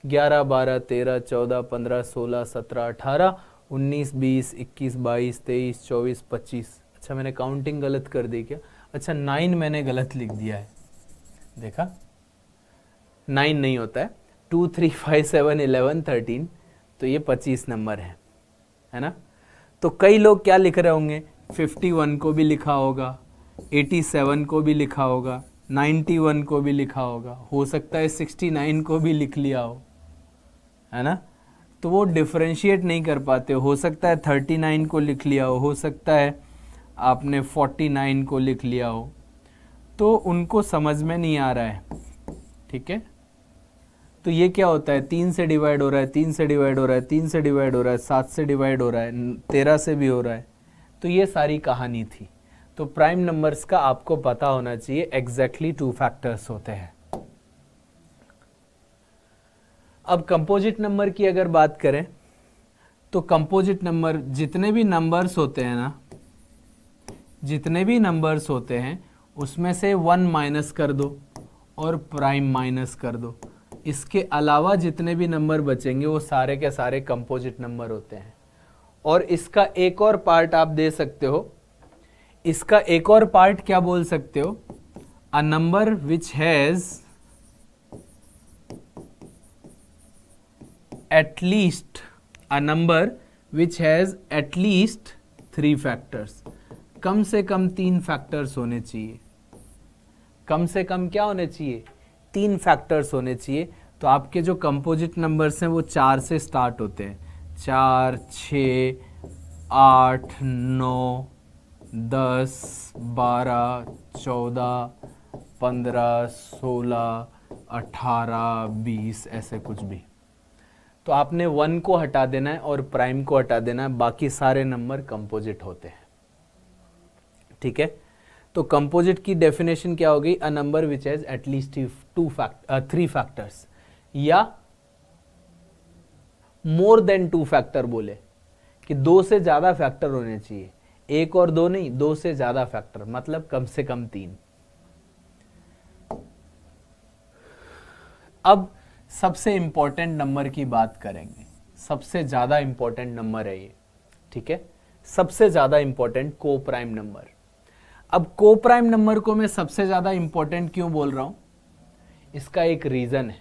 11, 12, 13, 14, 15, 16, 17, 18, 19, 20, 21, 22, 23, 24, 25। अच्छा मैंने काउंटिंग गलत कर दी क्या? अच्छा 9 मैंने गलत लिख दिया है। देखा? 9 नहीं होता है। 2, 3, 5, 7, 11, 13। तो ये 25 नंबर है ना? तो कई लोग क्या लिख रहे होंगे? 51 को भी लिखा होगा, 87 को भी लिखा होगा, 91 को भी लिखा होगा, हो सकता है 69 को भी लिख लिया है ना? तो वो डिफरेंशिएट नहीं कर पाते। हो सकता है 39 को लिख लिया हो सकता है आपने 49 को लिख लिया हो, तो उनको समझ में नहीं आ रहा है। ठीक है? तो ये क्या होता है, 3 से डिवाइड हो रहा है, 3 से डिवाइड हो रहा है, 3 से डिवाइड हो रहा है, 7 से डिवाइड हो रहा है, 13 से भी हो रहा है। तो ये सारी कहानी थी। तो प्राइम नंबर्स का आपको पता होना चाहिए एग्जैक्टली 2 फैक्टर्स होते हैं। अब कंपोजिट नंबर की अगर बात करें तो कंपोजिट नंबर जितने भी नंबर्स होते हैं ना, जितने भी नंबर्स होते हैं उसमें से 1 माइनस कर दो और प्राइम माइनस कर दो। इसके अलावा जितने भी नंबर बचेंगे वो सारे के सारे कंपोजिट नंबर होते हैं। और इसका एक और पार्ट आप दे सकते हो, इसका एक और पार्ट क्या बोल सकते हो, a number which has at least a number which has at least 3 factors, कम से कम 3 फैक्टर्स होने चाहिए। कम से कम क्या होने चाहिए, 3 फैक्टर्स होने चाहिए। तो आपके जो कंपोजिट नंबर्स हैं वो 4 से स्टार्ट होते हैं, 4, 6, 8, 9, 10, 12, 14, 15, 16, 18, 20, ऐसे कुछ भी। तो आपने 1 को हटा देना है और प्राइम को हटा देना है, बाकी सारे नंबर कंपोजिट होते हैं। ठीक है, तो कंपोजिट की डेफिनेशन क्या होगी, a number which has at least 3 factors, या मोर देन 2 फैक्टर, बोले कि 2 से ज्यादा फैक्टर होने चाहिए, 1 और 2 नहीं, 2 से ज्यादा फैक्टर, मतलब कम से कम 3। अब सबसे इंपॉर्टेंट नंबर की बात करेंगे, सबसे ज्यादा इंपॉर्टेंट नंबर है ये। ठीक है, सबसे ज्यादा इंपॉर्टेंट को प्राइम नंबर। अब को प्राइम नंबर को मैं सबसे ज्यादा इंपॉर्टेंट क्यों बोल रहा हूं, इसका एक रीजन है।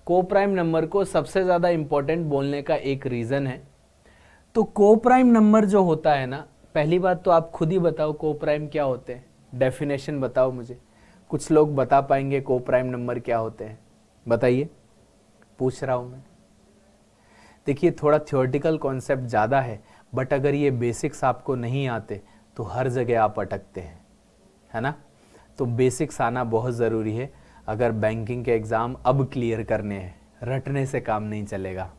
को प्राइम नंबर को सबसे ज्यादा इंपॉर्टेंट बोलने का एक रीजन है। तो को प्राइम नंबर जो होता है ना, पहली बात तो आप खुद ही बताओ को प्राइम क्या होते हैं, डेफिनेशन बताओ मुझे। कुछ लोग बता पाएंगे को प्राइम नंबर क्या होते हैं, बताइए, पूछ रहा हूं मैं। देखिए थोड़ा थ्योरेटिकल कॉन्सेप्ट ज़्यादा है, बट अगर ये बेसिक्स आपको नहीं आते तो हर जगह आप अटकते हैं, है ना। तो बेसिक्स आना बहुत ज़रूरी है अगर बैंकिंग के एग्ज़ाम अब क्लियर करने हैं, रटने से काम नहीं चलेगा।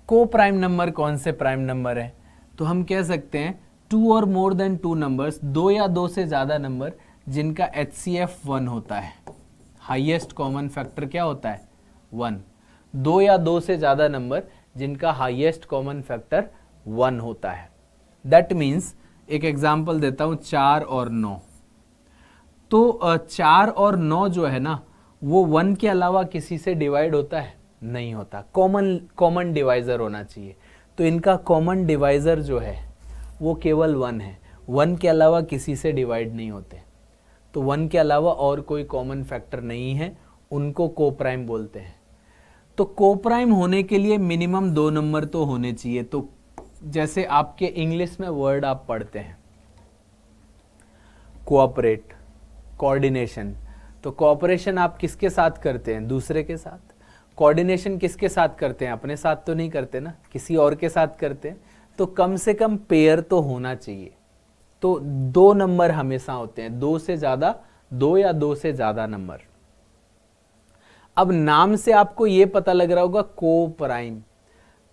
को प्राइम नंबर कौन से प्राइम नंबर है, तो हम कह सकते हैं 2 और मोर देन 2 नंबर्स, 2 या 2 से ज़्यादा नंबर जिनका HCF 1 होता है। हाईएस्ट कॉमन फैक्टर क्या होता है, 1। 2 या 2 से ज़्यादा नंबर जिनका हाईएस्ट कॉमन फैक्टर 1 होता है। दैट मीन्स, एक एग्जांपल देता हूँ, 4 और 9। तो 4 और 9 जो है ना, वो 1 के अलावा किसी से डिवाइड होता है, नहीं होता। कॉमन डिवाइज़र होना चाहिए। तो इनका कॉमन डिवाइज़र जो है वो केवल 1 है, 1 के अलावा किसी से डिवाइड नहीं होते। तो 1 के अलावा और कोई कॉमन फैक्टर नहीं है, उनको को प्राइम बोलते हैं। तो को प्राइम होने के लिए मिनिमम 2 नंबर तो होने चाहिए। तो जैसे आपके इंग्लिश में वर्ड आप पढ़ते हैं कोऑपरेट, कोऑर्डिनेशन, तो कोऑपरेशन आप किसके साथ करते हैं, दूसरे के साथ। कोऑर्डिनेशन किसके साथ करते हैं, अपने साथ तो नहीं करते ना, किसी और के साथ करते हैं। तो कम से कम पेयर तो होना चाहिए। तो 2 नंबर हमेशा होते हैं, 2 से ज्यादा, 2 या 2 से ज्यादा नंबर। अब नाम से आपको ये पता लग रहा होगा को प्राइम,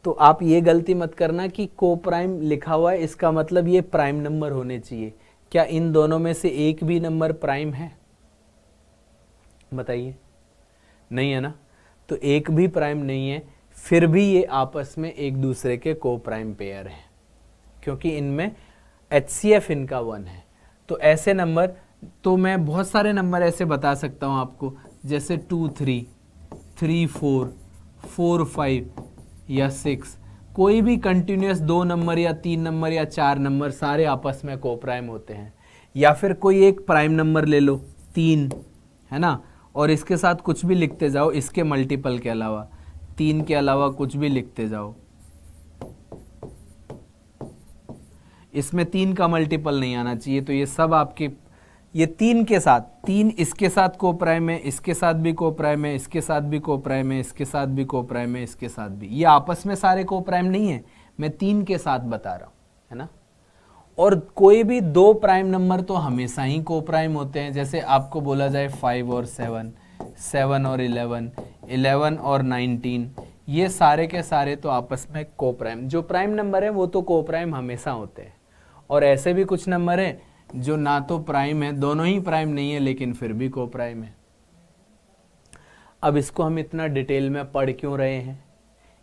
तो आप ये गलती मत करना कि को प्राइम लिखा हुआ है इसका मतलब ये प्राइम नंबर होने चाहिए। क्या इन दोनों में से एक भी नंबर प्राइम है, बताइए, नहीं है ना। तो एक भी प्राइम नहीं है, फिर भी ये आपस में एक दूसरे के को प्राइम पेयर हैं, क्योंकि इनमें HCF इनका 1 है। तो ऐसे नंबर, तो मैं बहुत सारे नंबर ऐसे बता सकता हूँ आपको, जैसे 2, 3, 3, 4, 4, 5 या 6। कोई भी कंटिन्यूस 2 नंबर या 3 नंबर या 4 नंबर सारे आपस में को प्राइम होते हैं। या फिर कोई एक प्राइम नंबर ले लो, 3, है ना, और इसके साथ कुछ भी लिखते जाओ, इसके मल्टीपल के अलावा, 3 के अलावा कुछ भी लिखते जाओ। इसमें 3 का मल्टीपल नहीं आना चाहिए। तो ये सब आपके, ये 3 के साथ, 3 इसके साथ को प्राइम है, इसके साथ भी को प्राइम है, इसके साथ भी को प्राइम है, इसके साथ भी को प्राइम है, इसके साथ भी, ये आपस में सारे को प्राइम नहीं है, मैं 3 के साथ बता रहा हूँ, है ना। और कोई भी 2 प्राइम नंबर तो हमेशा ही को प्राइम होते हैं। जैसे आपको बोला जाए 5 और 7, 7 और 11, 11 और 19, ये सारे के सारे तो आपस में को प्राइम, जो प्राइम नंबर है वो तो को प्राइम हमेशा होते हैं, और ऐसे भी कुछ नंबर हैं जो ना तो प्राइम है, दोनों ही प्राइम नहीं है लेकिन फिर भी को प्राइम है। अब इसको हम इतना डिटेल में पढ़ क्यों रहे हैं?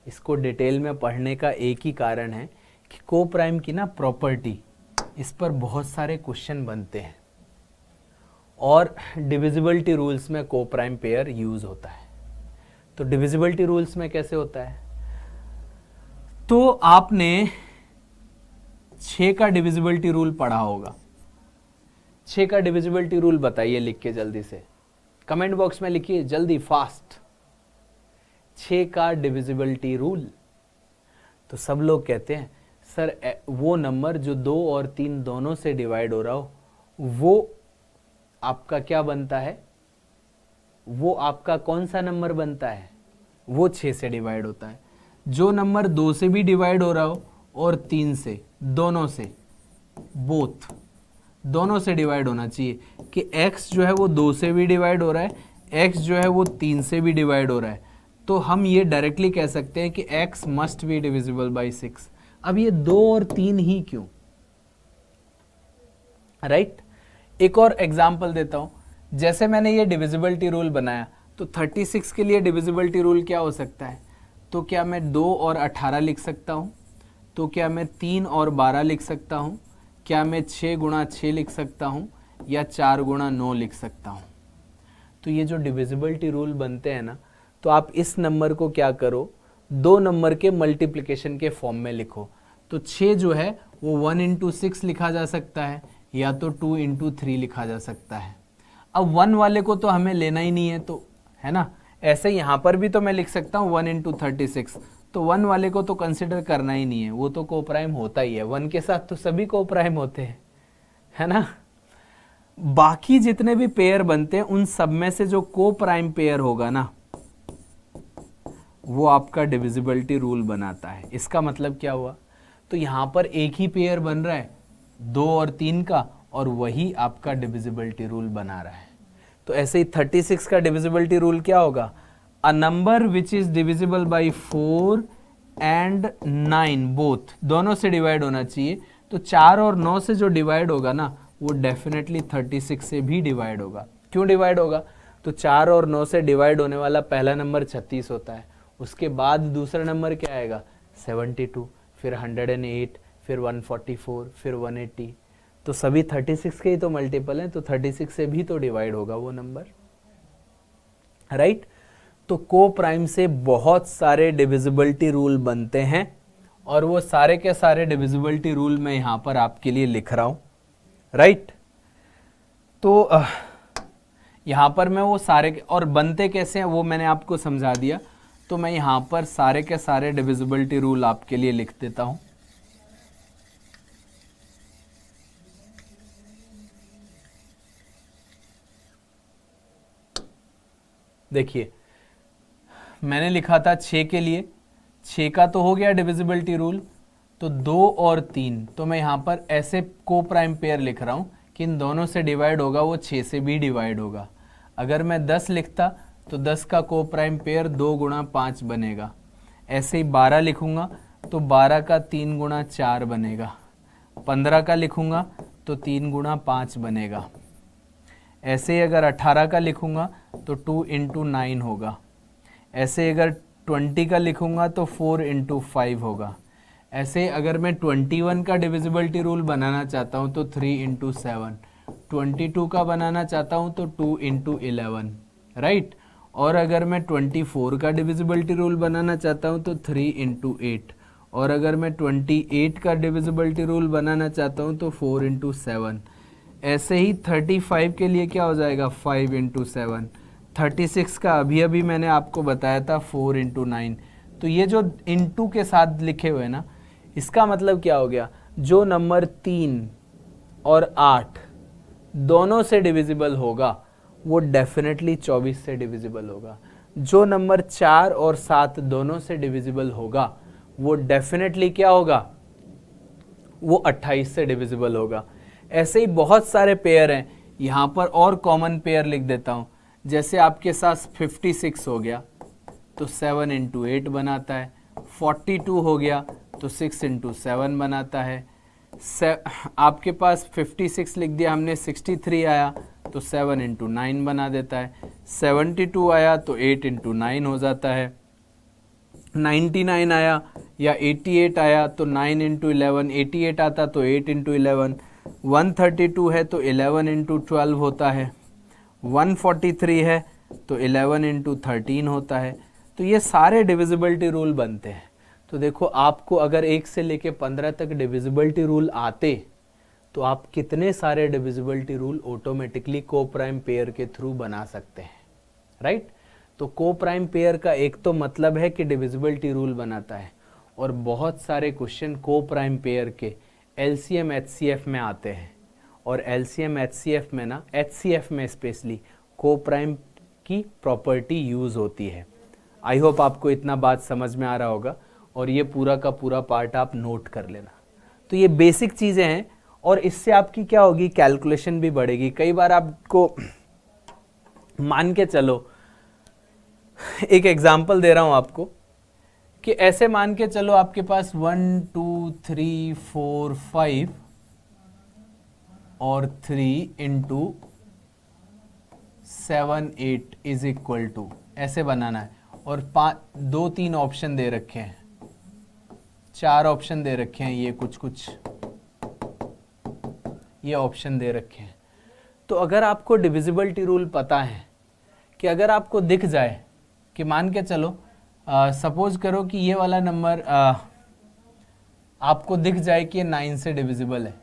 इसको डिटेल में पढ़ने का एक ही कारण है कि को प्राइम की ना प्रॉपर्टी, इस पर बहुत सारे क्वेश्चन बनते हैं और डिविजिबिलिटी रूल्स में को प्राइम पेयर यूज होता है। तो डिविजिबिलिटी रूल्स में कैसे होता है? तो आपने 6 का डिविजिबिलिटी रूल पढ़ा होगा। 6 का डिविजिबिलिटी रूल बताइए लिख के जल्दी से, कमेंट बॉक्स में लिखिए जल्दी फास्ट, 6 का डिविजिबिलिटी रूल। तो सब लोग कहते हैं सर वो नंबर जो 2 और 3 दोनों से डिवाइड हो रहा हो वो आपका क्या बनता है, वो आपका कौन सा नंबर बनता है? वो 6 से डिवाइड होता है। जो नंबर 2 से भी डिवाइड हो रहा हो और 3 से, दोनों से, बोथ दोनों से डिवाइड होना चाहिए कि x जो है वो 2 से भी डिवाइड हो रहा है, x जो है वो 3 से भी डिवाइड हो रहा है, तो हम ये डायरेक्टली कह सकते हैं कि x must be divisible by 6। अब ये 2 और 3 ही क्यों? राइट? एक और एग्जाम्पल देता हूं, जैसे मैंने ये डिविजिबिलिटी रूल बनाया तो 36 के लिए डिविजिबिलिटी रूल क्या हो सकता है? तो क्या मैं 2 और 18 लिख सकता हूं? तो क्या मैं 3 और 12 लिख सकता हूं? क्या मैं 6 गुणा 6 लिख सकता हूं या 4 गुणा 9 लिख सकता हूं? तो ये जो डिविजिबिलिटी रूल बनते हैं ना, तो आप इस नंबर को क्या करो, 2 नंबर के मल्टीप्लिकेशन के फॉर्म में लिखो। तो 6 जो है वो 1 इंटू 6 लिखा जा सकता है या तो 2 इंटू 3 लिखा जा सकता है। अब 1 वाले को तो हमें लेना ही नहीं है, तो है ना, ऐसे यहाँ पर भी तो मैं लिख सकता हूँ 1 इंटू 36, तो 1 वाले को तो कंसिडर करना ही नहीं है, वो तो को प्राइम होता ही है। 1 के साथ तो सभी को प्राइम होते हैं, है ना। बाकी जितने भी पेयर बनते हैं उन सब में से जो को प्राइम पेयर होगा ना, वो आपका डिविजिबिलिटी रूल बनाता है। इसका मतलब क्या हुआ? तो यहाँ पर एक ही पेयर बन रहा है 2 और 3 का, और वही आपका डिविजिबिलिटी रूल बना रहा है। तो ऐसे ही 36 का डिविजिबिलिटी रूल क्या होगा? A number which is divisible by 4 and 9 both, दोनों से डिवाइड होना चाहिए। तो 4 और 9 से जो डिवाइड होगा ना, वो डेफिनेटली 36 से भी डिवाइड होगा। क्यों डिवाइड होगा? तो 4 और 9 से डिवाइड होने वाला पहला नंबर 36 होता है, उसके बाद दूसरा नंबर क्या आएगा? 72, फिर 108, फिर 144, फिर 180। तो सभी 36 के ही तो मल्टीपल हैं, तो 36 से भी तो डिवाइड होगा वो नंबर, राइट? तो को प्राइम से बहुत सारे डिविजिबिलिटी रूल बनते हैं, और वो सारे के सारे डिविजिबिलिटी रूल मैं यहां पर आपके लिए लिख रहा हूं, राइट? तो यहां पर मैं वो सारे, और बनते कैसे हैं वो मैंने आपको समझा दिया। तो मैं यहां पर सारे के सारे डिविजिबिलिटी रूल आपके लिए लिख देता हूं। देखिए, मैंने लिखा था 6 के लिए, 6 का तो हो गया डिविजिबिलिटी रूल, तो 2 और 3, तो मैं यहाँ पर ऐसे को प्राइम पेयर लिख रहा हूँ कि इन दोनों से डिवाइड होगा वो 6 से भी डिवाइड होगा। अगर मैं 10 लिखता तो 10 का को प्राइम पेयर 2 गुणा 5 बनेगा। ऐसे ही 12 लिखूंगा तो 12 का 3 गुणा 4 बनेगा। 15 का लिखूंगा तो 3 गुणा 5 बनेगा। ऐसे ही अगर 18 का लिखूंगा तो 2 इंटू 9 होगा। ऐसे अगर 20 का लिखूंगा तो 4 इंटू 5 होगा। ऐसे अगर मैं 21 का डिविजिबिलिटी रूल बनाना चाहता हूं तो 3 इंटू 7, 22 का बनाना चाहता हूं तो 2 इंटू 11, राइट? और अगर मैं 24 का डिविजिबिलिटी रूल बनाना चाहता हूं तो 3 इंटू 8, और अगर मैं 28 का डिविजिबिलिटी रूल बनाना चाहता हूं तो 4 इंटू 7। ऐसे ही 35 के लिए क्या हो जाएगा? 5 इंटू 7। 36 का अभी अभी मैंने आपको बताया था 4 इंटू 9। तो ये जो इंटू के साथ लिखे हुए ना, इसका मतलब क्या हो गया? जो नंबर 3 और 8 दोनों से डिविजिबल होगा वो डेफिनेटली 24 से डिविजिबल होगा। जो नंबर 4 और 7 दोनों से डिविजिबल होगा वो डेफिनेटली क्या होगा? वो 28 से डिविजिबल होगा। ऐसे ही बहुत सारे पेयर हैं, यहाँ पर और कॉमन पेयर लिख देता हूँ। जैसे आपके साथ 56 हो गया तो 7 इंटू 8 बनाता है, 42 हो गया तो 6 इंटू 7 बनाता है, आपके पास 56 लिख दिया हमने, 63 आया तो 7 इंटू 9 बना देता है, 72 आया तो 8 इंटू 9 हो जाता है, 99 आया या 88 आया तो 9 इंटू 11, 88 आता तो 8 इंटू 11, 132 है तो 11 इंटू 12 होता है, 143 है तो 11 इंटू 13 होता है। तो ये सारे डिविजिबिलिटी रूल बनते हैं। तो देखो आपको अगर 1 से लेके 15 तक डिविजिबिलिटी रूल आते तो आप कितने सारे डिविजिबिलिटी रूल ऑटोमेटिकली को प्राइम पेयर के थ्रू बना सकते हैं, राइट। तो को प्राइम पेयर का एक तो मतलब है कि डिविजिबिलिटी रूल बनाता है, और बहुत सारे क्वेश्चन को प्राइम पेयर के एलसीएम एचसीएफ में आते हैं, और एलसीएम एचसीएफ में ना, एचसीएफ में स्पेशली को प्राइम की प्रॉपर्टी यूज होती है। आई होप आपको इतना बात समझ में आ रहा होगा, और ये पूरा का पूरा पार्ट आप नोट कर लेना। तो ये बेसिक चीज़ें हैं, और इससे आपकी क्या होगी, कैलकुलेशन भी बढ़ेगी। कई बार आपको मान के चलो, एक एग्जांपल दे रहा हूं आपको, कि ऐसे मान के चलो आपके पास 1 2 3 4 5 और 3 इंटू 7 8 इज इक्वल टू, ऐसे बनाना है, और 2-3 ऑप्शन दे रखे हैं, 4 ऑप्शन दे रखे हैं, ये कुछ ये ऑप्शन दे रखे हैं। तो अगर आपको डिविजिबिलिटी रूल पता है, कि अगर आपको दिख जाए कि मान के चलो सपोज करो कि ये वाला नंबर आपको दिख जाए कि ये 9 से डिविजिबल है,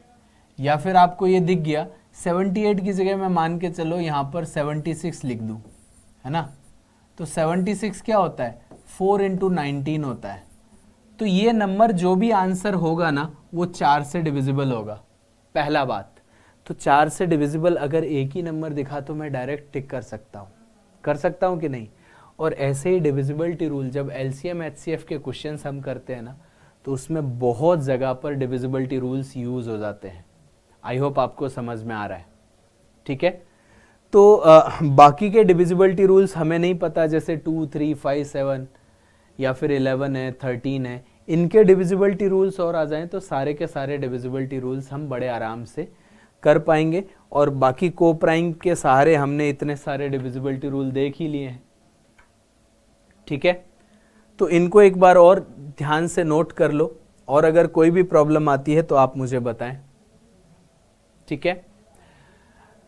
या फिर आपको ये दिख गया 78 की जगह मैं मान के चलो यहाँ पर 76 लिख दूँ, है ना। तो 76 क्या होता है, 4 इंटू 19 होता है। तो ये नंबर जो भी आंसर होगा ना, वो 4 से डिविजिबल होगा, पहला बात। तो 4 से डिविजिबल अगर एक ही नंबर दिखा तो मैं डायरेक्ट टिक कर सकता हूँ कि नहीं। और ऐसे ही डिविजिबिलिटी रूल जब एलसीएम एचसीएफ के क्वेश्चंस हम करते हैं ना, तो उसमें बहुत जगह पर डिविजिबिलिटी रूल्स यूज हो जाते हैं। आई होप आपको समझ में आ रहा है, ठीक है। तो बाकी के डिविजिबिलिटी रूल्स हमें नहीं पता, जैसे 2 3 5 7 या फिर 11 है, 13 है, इनके डिविजिबिलिटी रूल्स और आ जाएं तो सारे के सारे डिविजिबिलिटी रूल्स हम बड़े आराम से कर पाएंगे। और बाकी को प्राइम के सहारे हमने इतने सारे डिविजिबिलिटी रूल देख ही लिए हैं, ठीक है। तो इनको एक बार और ध्यान से नोट कर लो, और अगर कोई भी प्रॉब्लम आती है तो आप मुझे बताएं, ठीक है।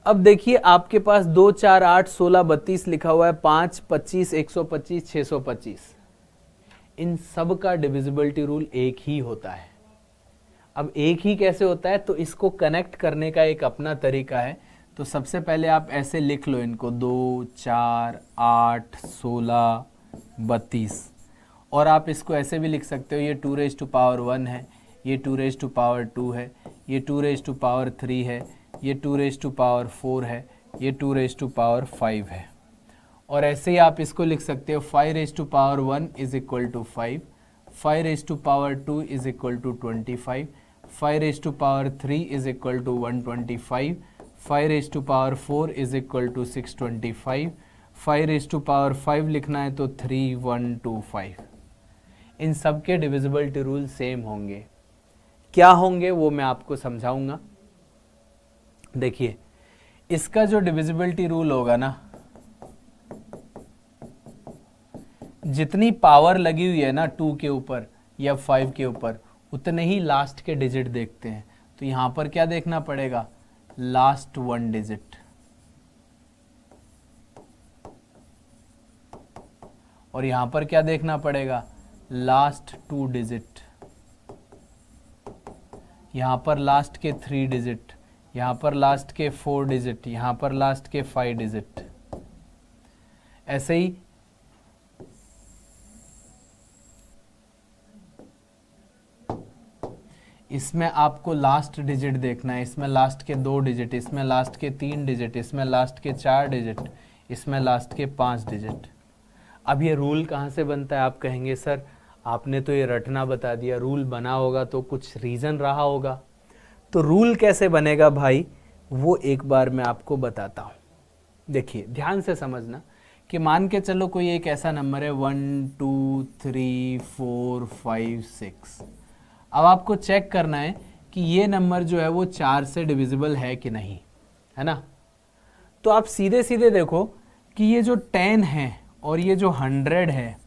अब देखिए आपके पास 2 4 8 16 32 लिखा हुआ है, 5 25 125 625, इन सब का डिविजिबिलिटी रूल एक ही होता है। अब एक ही कैसे होता है, तो इसको कनेक्ट करने का एक अपना तरीका है। तो सबसे पहले आप ऐसे लिख लो इनको, 2 4 8 16 32, और आप इसको ऐसे भी लिख सकते हो, ये 2 रेज़ टू पावर 1 है, ये 2 रेज़ टू पावर 2 है, ये 2 रेज़ टू पावर 3 है, ये 2 रेज़ टू पावर 4 है, ये 2 रेज़ टू पावर 5 है। और ऐसे ही आप इसको लिख सकते हो, 5 raise to power 1 is equal to 5, 5 raise to power 2 is equal to 25, 5 raise to power 3 is equal to 125, 5 raise to power 4 is equal to 625, 5 raise to power 5 लिखना है तो 3125। इन सब के डिविजिबिलिटी रूल सेम होंगे। क्या होंगे वो मैं आपको समझाऊंगा। देखिए इसका जो डिविजिबिलिटी रूल होगा ना, जितनी पावर लगी हुई है ना 2 के ऊपर या 5 के ऊपर, उतने ही लास्ट के डिजिट देखते हैं। तो यहां पर क्या देखना पड़ेगा, लास्ट 1 डिजिट, और यहां पर क्या देखना पड़ेगा, लास्ट 2 डिजिट, यहां पर लास्ट के 3 डिजिट, यहां पर लास्ट के 4 डिजिट, यहां पर लास्ट के 5 डिजिट। ऐसे ही इसमें आपको लास्ट डिजिट देखना है, इसमें लास्ट के 2 डिजिट, इसमें लास्ट के 3 डिजिट, इसमें लास्ट के 4 डिजिट, इसमें लास्ट के 5 डिजिट। अब ये रूल कहाँ से बनता है, आप कहेंगे सर आपने तो ये रटना बता दिया, रूल बना होगा तो कुछ रीज़न रहा होगा। तो रूल कैसे बनेगा भाई, वो एक बार मैं आपको बताता हूँ। देखिए ध्यान से समझना कि मान के चलो कोई एक ऐसा नंबर है 1 2 3 4 5 6। अब आपको चेक करना है कि ये नंबर जो है वो 4 से डिविजिबल है कि नहीं, है ना। तो आप सीधे सीधे देखो कि ये जो 10 है और ये जो 100 है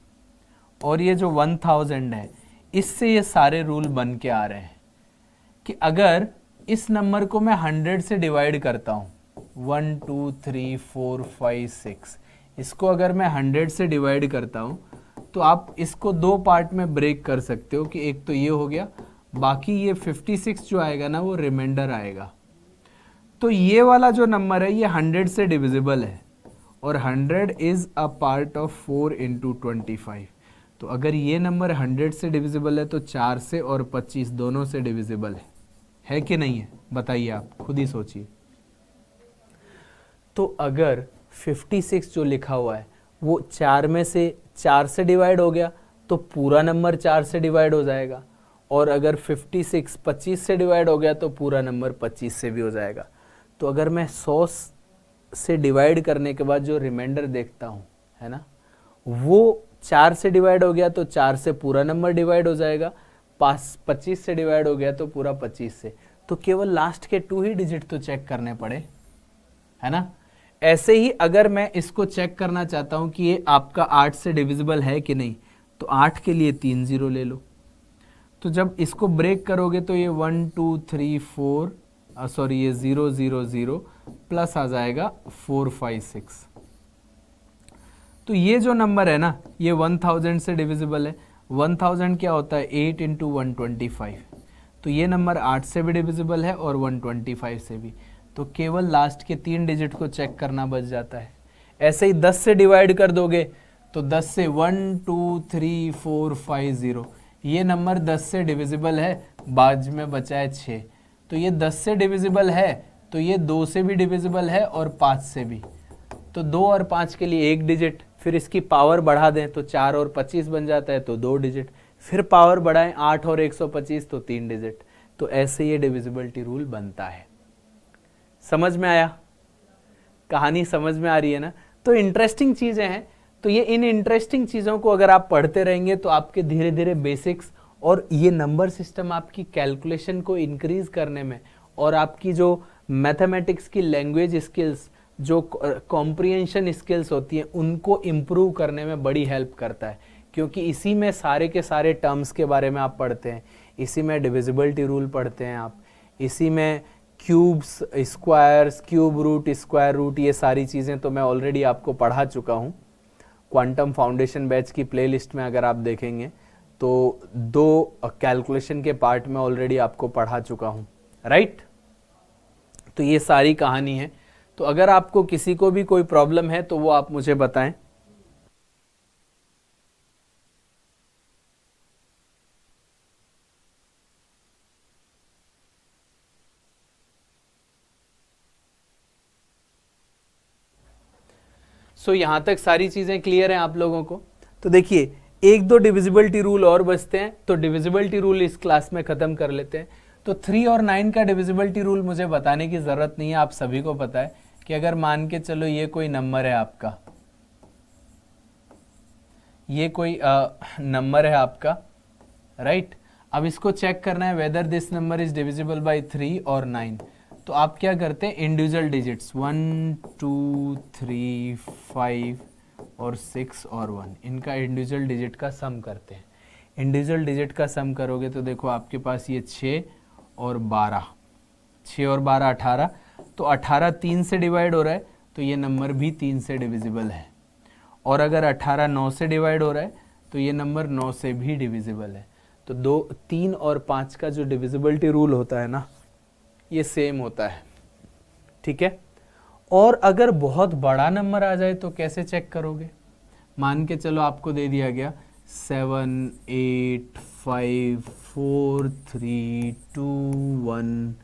और ये जो 1000 है, इससे ये सारे रूल बन के आ रहे हैं कि अगर इस नंबर को मैं 100 से डिवाइड करता हूँ, 1 2 3 4 5 6, इसको अगर मैं 100 से डिवाइड करता हूँ तो आप इसको दो पार्ट में ब्रेक कर सकते हो कि एक तो ये हो गया, बाकी ये 56 जो आएगा ना वो रिमाइंडर आएगा। तो ये वाला जो नंबर है ये 100 से डिविजिबल है और 100 is a part of 4 into 25। तो अगर ये नंबर 100 से डिविजिबल है तो 4 से और 25 दोनों से डिविजिबल है कि नहीं है, बताइए आप खुद ही सोचिए। तो अगर 56 जो लिखा हुआ है वो 4 में से 4 से डिवाइड हो गया तो पूरा नंबर 4 से डिवाइड हो जाएगा, और अगर 56 25 से डिवाइड हो गया तो पूरा नंबर 25 से भी हो जाएगा। तो अगर मैं 100 से डिवाइड करने के बाद जो रिमाइंडर देखता हूँ, है ना, वो 4 से डिवाइड हो गया तो 4 से पूरा नंबर डिवाइड हो जाएगा, 25 से डिवाइड हो गया तो पूरा 25 से। तो केवल लास्ट के 2 ही डिजिट तो चेक करने पड़े, है ना। ऐसे ही अगर मैं इसको चेक करना चाहता हूं कि ये आपका 8 से डिविजिबल है कि नहीं, तो 8 के लिए 3 0 ले लो। तो जब इसको ब्रेक करोगे तो ये 1 2 3 4 सॉरी ये 0 0 0 प्लस आ जाएगा 4 5 6। तो ये जो नंबर है ना ये 1000 से डिविजिबल है। 1000 क्या होता है 8 इंटू 125। तो ये नंबर 8 से भी डिविजिबल है और 125 से भी। तो केवल लास्ट के 3 डिजिट को चेक करना बच जाता है। ऐसे ही 10 से डिवाइड कर दोगे तो 10 से 1 2 3 4 5 0, ये नंबर 10 से डिविजिबल है, बाद में बचा है 6। तो ये 10 से डिविजिबल है तो ये 2 से भी डिविजिबल है और 5 से भी। तो 2 और 5 के लिए 1 डिजिट, फिर इसकी पावर बढ़ा दें तो 4 और 25 बन जाता है तो 2 डिजिट, फिर पावर बढ़ाएं 8 और 125 तो 3 डिजिट। तो ऐसे ये डिविजिबिलिटी रूल बनता है। समझ में आया? कहानी समझ में आ रही है ना? तो इंटरेस्टिंग चीजें हैं। तो ये इन इंटरेस्टिंग चीजों को अगर आप पढ़ते रहेंगे तो आपके धीरे धीरे बेसिक्स और ये नंबर सिस्टम आपकी कैलकुलेशन को इंक्रीज करने में और आपकी जो मैथमेटिक्स की लैंग्वेज स्किल्स, जो कॉम्प्रिहेंशन स्किल्स होती हैं, उनको इम्प्रूव करने में बड़ी हेल्प करता है। क्योंकि इसी में सारे के सारे टर्म्स के बारे में आप पढ़ते हैं, इसी में डिविजिबिलिटी रूल पढ़ते हैं आप, इसी में cubes, squares, cube root, square root, ये सारी चीज़ें तो मैं ऑलरेडी आपको पढ़ा चुका हूँ। क्वांटम फाउंडेशन बैच की प्लेलिस्ट में अगर आप देखेंगे तो 2 कैलकुलेशन के पार्ट में ऑलरेडी आपको पढ़ा चुका हूँ, राइट। तो ये सारी कहानी है। तो अगर आपको किसी को भी कोई प्रॉब्लम है तो वो आप मुझे बताएं। सो यहां तक सारी चीजें क्लियर हैं आप लोगों को? तो देखिए 1-2 डिविजिबिलिटी रूल और बचते हैं, तो डिविजिबिलिटी रूल इस क्लास में खत्म कर लेते हैं। तो 3 और 9 का डिविजिबिलिटी रूल मुझे बताने की जरूरत नहीं है, आप सभी को पता है कि अगर मान के चलो ये कोई नंबर है आपका, ये कोई नंबर है आपका, राइट। अब इसको चेक करना है whether this number is divisible by 3 और 9। तो आप क्या करते हैं, इंडिविजुअल डिजिट्स 1 2 3 5 और 6 और 1, इनका इंडिविजुअल डिजिट का सम करते हैं। इंडिविजुअल डिजिट का सम करोगे तो देखो आपके पास ये 6 और 12, 6 और 12 18। तो 18 3 से डिवाइड हो रहा है तो ये नंबर भी 3 से डिविजिबल है। और अगर 18 9 से डिवाइड हो रहा है तो ये नंबर 9 से भी डिविजिबल है। तो 2 3 और 5 का जो डिविजिबिलिटी रूल होता है ना, ये सेम होता है, ठीक है। और अगर बहुत बड़ा नंबर आ जाए तो कैसे चेक करोगे? मान के चलो आपको दे दिया गया 7 8 5 4 3 2 1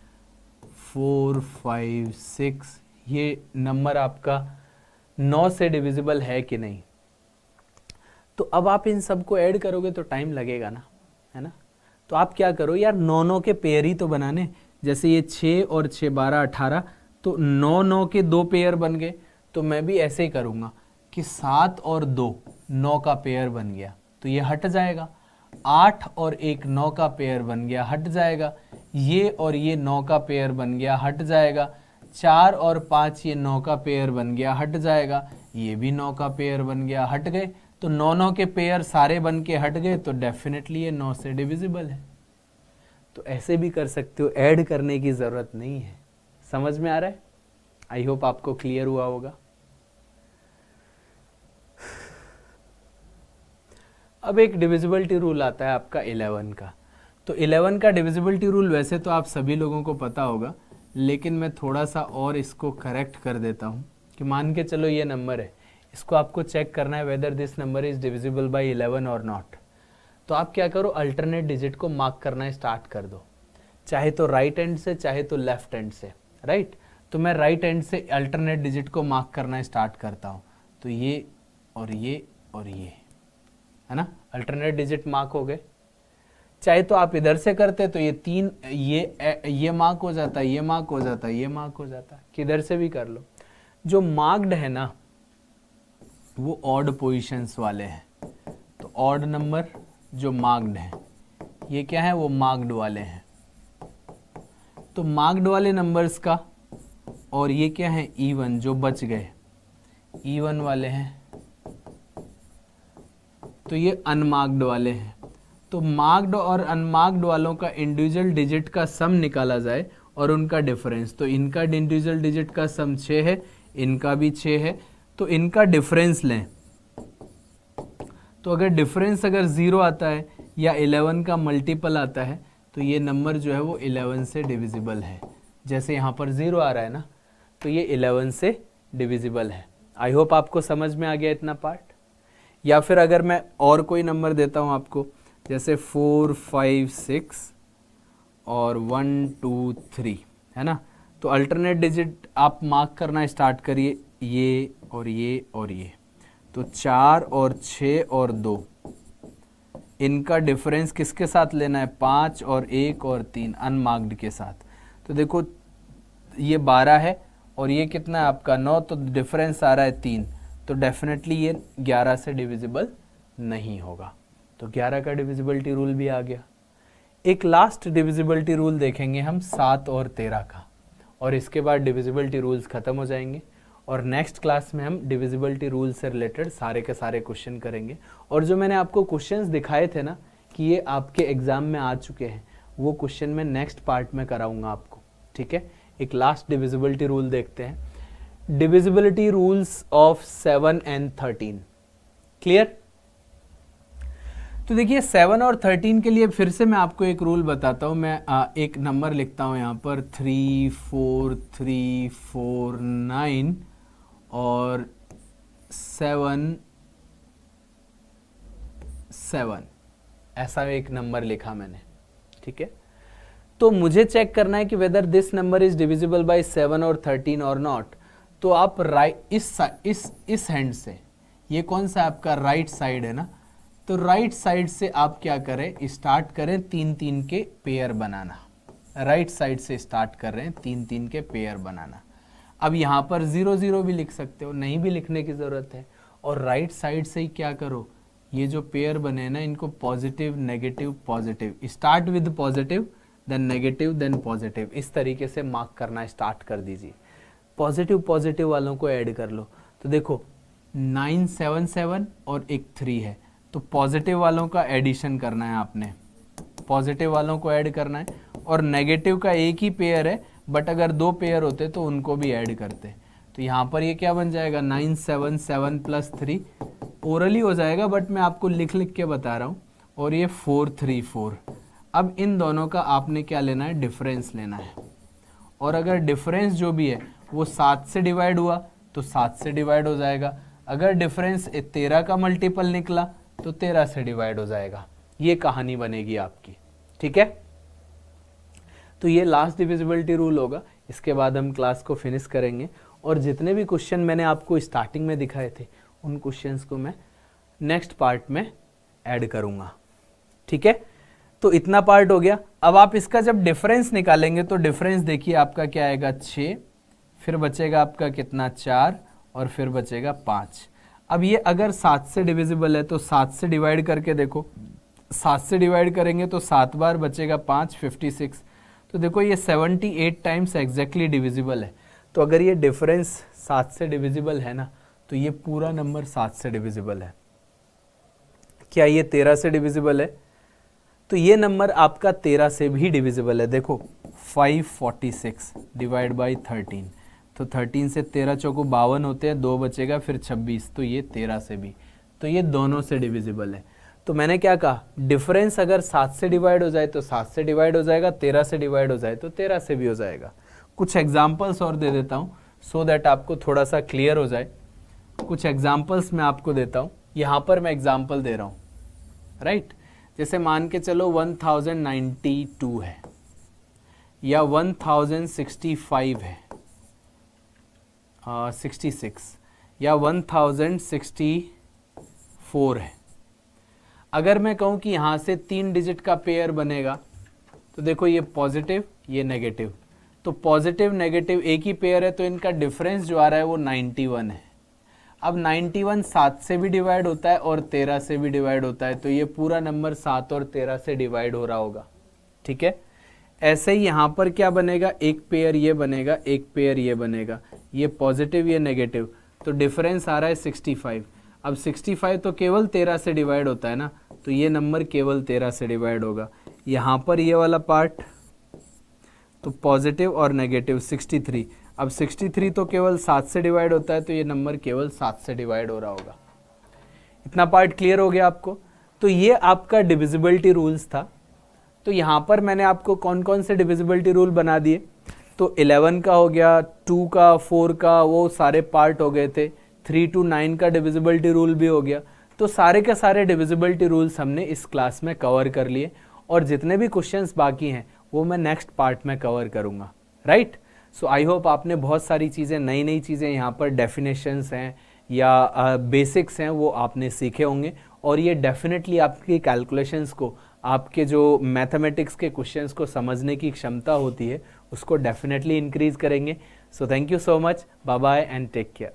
4 5 6, ये नंबर आपका 9 से डिविजिबल है कि नहीं? तो अब आप इन सबको ऐड करोगे तो टाइम लगेगा ना, है ना। तो आप क्या करो यार, 9 के पेयर ही तो बनाने। जैसे ये 6 और 6 12 18, तो 9 9 के 2 पेयर बन गए। तो मैं भी ऐसे ही करूँगा कि 7 और 2 9 का पेयर बन गया तो ये हट जाएगा, 8 और 1 9 का पेयर बन गया हट जाएगा, ये और ये 9 का पेयर बन गया हट जाएगा, 4 और 5 ये 9 का पेयर बन गया हट जाएगा, ये भी 9 का पेयर बन गया हट गए। तो 9 9 के पेयर सारे बन के हट गए तो डेफिनेटली ये 9 से डिविजिबल है। तो ऐसे भी कर सकते हो, ऐड करने की ज़रूरत नहीं है। समझ में आ रहा है? आई होप आपको क्लियर हुआ होगा। अब एक डिविजिबिलिटी रूल आता है आपका 11 का। तो 11 का डिविजिबिलिटी रूल वैसे तो आप सभी लोगों को पता होगा, लेकिन मैं थोड़ा सा और इसको करेक्ट कर देता हूँ कि मान के चलो ये नंबर है, इसको आपको चेक करना है whether this number is divisible by 11 और नॉट। तो आप क्या करो, अल्टरनेट डिजिट को मार्क करना स्टार्ट कर दो, चाहे तो राइट एंड से चाहे तो लेफ्ट एंड से, राइट। तो मैं राइट एंड से अल्टरनेट डिजिट को मार्क करना स्टार्ट करता हूँ। तो ये और ये और ये है ना, अल्टरनेट डिजिट मार्क हो गए। चाहे तो आप इधर से करते तो ये 3 ये मार्क हो जाता, ये मार्क हो जाता, ये मार्क हो जाता, किधर से भी कर लो। जो मार्क्ड है ना वो ऑड पोजीशंस वाले हैं। तो ऑड नंबर जो मार्क्ड है ये क्या है, वो मार्क्ड वाले हैं। तो मार्क्ड वाले नंबर्स का, और ये क्या है, इवन जो बच गए इवन वाले हैं। तो ये अनमार्क्ड वाले हैं। तो मार्क्ड और अनमार्क्ड वालों का इंडिविजुअल डिजिट का सम निकाला जाए और उनका डिफरेंस। तो इनका इंडिविजुअल डिजिट का सम 6 है, इनका भी 6 है, तो इनका डिफरेंस लें। तो अगर डिफरेंस अगर 0 आता है या 11 का मल्टीपल आता है तो ये नंबर जो है वो 11 से डिविजिबल है। जैसे यहाँ पर 0 आ रहा है ना, तो ये 11 से डिविजिबल है। आई होप आपको समझ में आ गया इतना पार्ट। या फिर अगर मैं और कोई नंबर देता हूँ आपको, जैसे 4 5 6 और 1 2 3 है ना, तो अल्टरनेट डिजिट आप मार्क करना स्टार्ट करिए, ये और ये और ये। तो 4 और 6 और 2 इनका डिफरेंस किसके साथ लेना है, 5 और 1 और 3 अनमार्क्ड के साथ। तो देखो ये 12 है और ये कितना है आपका 9, तो डिफरेंस आ रहा है 3, तो डेफिनेटली ये 11 से डिविजिबल नहीं होगा। तो 11 का डिविजिबिलिटी रूल भी आ गया। एक लास्ट डिविजिबिलिटी रूल देखेंगे हम 7 और 13 का, और इसके बाद डिविजिबिलिटी रूल्स खत्म हो जाएंगे। और नेक्स्ट क्लास में हम डिविजिबिलिटी रूल से रिलेटेड सारे के सारे क्वेश्चन करेंगे। और जो मैंने आपको क्वेश्चंस दिखाए थे ना कि ये आपके एग्जाम में आ चुके हैं, वो क्वेश्चन मैं नेक्स्ट पार्ट में कराऊंगा आपको, ठीक है। एक लास्ट डिविजिबिलिटी रूल देखते हैं, divisibility rules of 7 and 13। Clear? तो देखिए 7 और 13 के लिए फिर से मैं आपको एक रूल बताता हूँ। मैं एक नंबर लिखता हूँ यहाँ पर 3 4 3 4 9 और 7 7, ऐसा एक नंबर लिखा मैंने, ठीक है। तो मुझे चेक करना है कि whether this number is divisible by 7 और 13 और नॉट। तो आप राइट इस हैंड से, ये कौन सा आपका राइट साइड है ना, तो राइट साइड से आप क्या करें, स्टार्ट करें 3 3 के पेयर बनाना। राइट साइड से स्टार्ट कर रहे हैं 3 3 के पेयर बनाना। अब यहाँ पर 0 0 भी लिख सकते हो, नहीं भी लिखने की ज़रूरत है। और राइट साइड से ही क्या करो, ये जो पेयर बने ना इनको positive negative positive, start with positive then negative then positive, इस तरीके से मार्क करना स्टार्ट कर दीजिए। पॉजिटिव पॉजिटिव वालों को ऐड कर लो। तो देखो 9 7 7 और एक 3 है, तो पॉजिटिव वालों का एडिशन करना है आपने, पॉजिटिव वालों को ऐड करना है। और नेगेटिव का एक ही पेयर है, बट अगर 2 पेयर होते तो उनको भी ऐड करते। तो यहाँ पर ये क्या बन जाएगा, 9 7 7 प्लस 3, ओरली हो जाएगा बट मैं आपको लिख लिख के बता रहा हूँ। और ये 4 3 4। अब इन दोनों का आपने क्या लेना है, डिफरेंस लेना है। और अगर डिफरेंस जो भी है वो 7 से डिवाइड हुआ तो 7 से डिवाइड हो जाएगा। अगर डिफरेंस 13 का मल्टीपल निकला तो 13 से डिवाइड हो जाएगा। ये कहानी बनेगी आपकी, ठीक है। तो ये लास्ट डिविजिबिलिटी रूल होगा। इसके बाद हम क्लास को फिनिश करेंगे और जितने भी क्वेश्चन मैंने आपको स्टार्टिंग में दिखाए थे उन क्वेश्चंस को मैं नेक्स्ट पार्ट में ऐड करूंगा, ठीक है। तो इतना पार्ट हो गया। अब आप इसका जब डिफरेंस निकालेंगे तो डिफरेंस देखिए आपका क्या आएगा, 6, फिर बचेगा आपका कितना 4 और फिर बचेगा 5। अब ये अगर 7 से डिविजिबल है तो 7 से डिवाइड करके देखो, 7 से डिवाइड करेंगे तो 7 बार बचेगा 5, 56। तो देखो ये 78 टाइम्स एग्जैक्टली डिविजिबल है। तो अगर ये डिफरेंस 7 से डिविजिबल है ना, तो ये पूरा नंबर 7 से डिविजिबल है। क्या ये 13 से डिविजिबल है? तो ये नंबर आपका 13 से भी डिविजिबल है। देखो 546 डिवाइड बाई 13, तो 13 से 13 चौको 52 होते हैं, 2 बचेगा फिर 26, तो ये 13 से भी, तो ये दोनों से डिविजिबल है। तो मैंने क्या कहा, डिफरेंस अगर 7 से डिवाइड हो जाए तो 7 से डिवाइड हो जाएगा, 13 से डिवाइड हो जाए तो 13 से भी हो जाएगा। कुछ एग्जाम्पल्स और दे देता हूँ सो दैट आपको थोड़ा सा क्लियर हो जाए। कुछ एग्जाम्पल्स मैं आपको देता हूँ, यहाँ पर मैं एग्जाम्पल दे रहा हूँ, राइट। जैसे मान के चलो 1092 है या 1065 है, 66 या 1064 है। अगर मैं कहूँ कि यहाँ से 3 डिजिट का पेयर बनेगा, तो देखो ये पॉजिटिव ये नेगेटिव, तो पॉजिटिव नेगेटिव एक ही पेयर है, तो इनका डिफरेंस जो आ रहा है वो 91 है। अब 91 7 से भी डिवाइड होता है और 13 से भी डिवाइड होता है, तो ये पूरा नंबर 7 और 13 से डिवाइड हो रहा होगा, ठीक है। ऐसे ही यहाँ पर क्या बनेगा, एक पेयर ये बनेगा, एक पेयर ये बनेगा, ये पॉजिटिव ये नेगेटिव, तो डिफरेंस आ रहा है 65। अब 65 तो केवल 13 से डिवाइड होता है ना, तो ये नंबर केवल 13 से डिवाइड होगा। यहाँ पर ये वाला पार्ट तो पॉजिटिव और नेगेटिव 63, अब 63 तो केवल 7 से डिवाइड होता है, तो ये नंबर केवल 7 से डिवाइड हो रहा होगा। इतना पार्ट क्लियर हो गया आपको? तो ये आपका डिविजिबिलिटी रूल्स था। तो यहाँ पर मैंने आपको कौन कौन से डिविजिबिलिटी रूल बना दिए, तो 11 का हो गया, 2 का, 4 का, वो सारे पार्ट हो गए थे, 3 to 9 का डिविजिबिलिटी रूल भी हो गया। तो सारे के सारे डिविजिबिलिटी रूल्स हमने इस क्लास में कवर कर लिए, और जितने भी क्वेश्चंस बाकी हैं वो मैं नेक्स्ट पार्ट में कवर करूँगा, राइट। सो आई होप आपने बहुत सारी चीज़ें, नई नई चीज़ें, यहाँ पर डेफिनेशंस हैं या बेसिक्स हैं, वो आपने सीखे होंगे, और ये डेफिनेटली आपकी कैलकुलेशंस को, आपके जो मैथमेटिक्स के क्वेश्चंस को समझने की क्षमता होती है उसको डेफिनेटली इंक्रीज करेंगे। So thank you so much, bye bye and take care.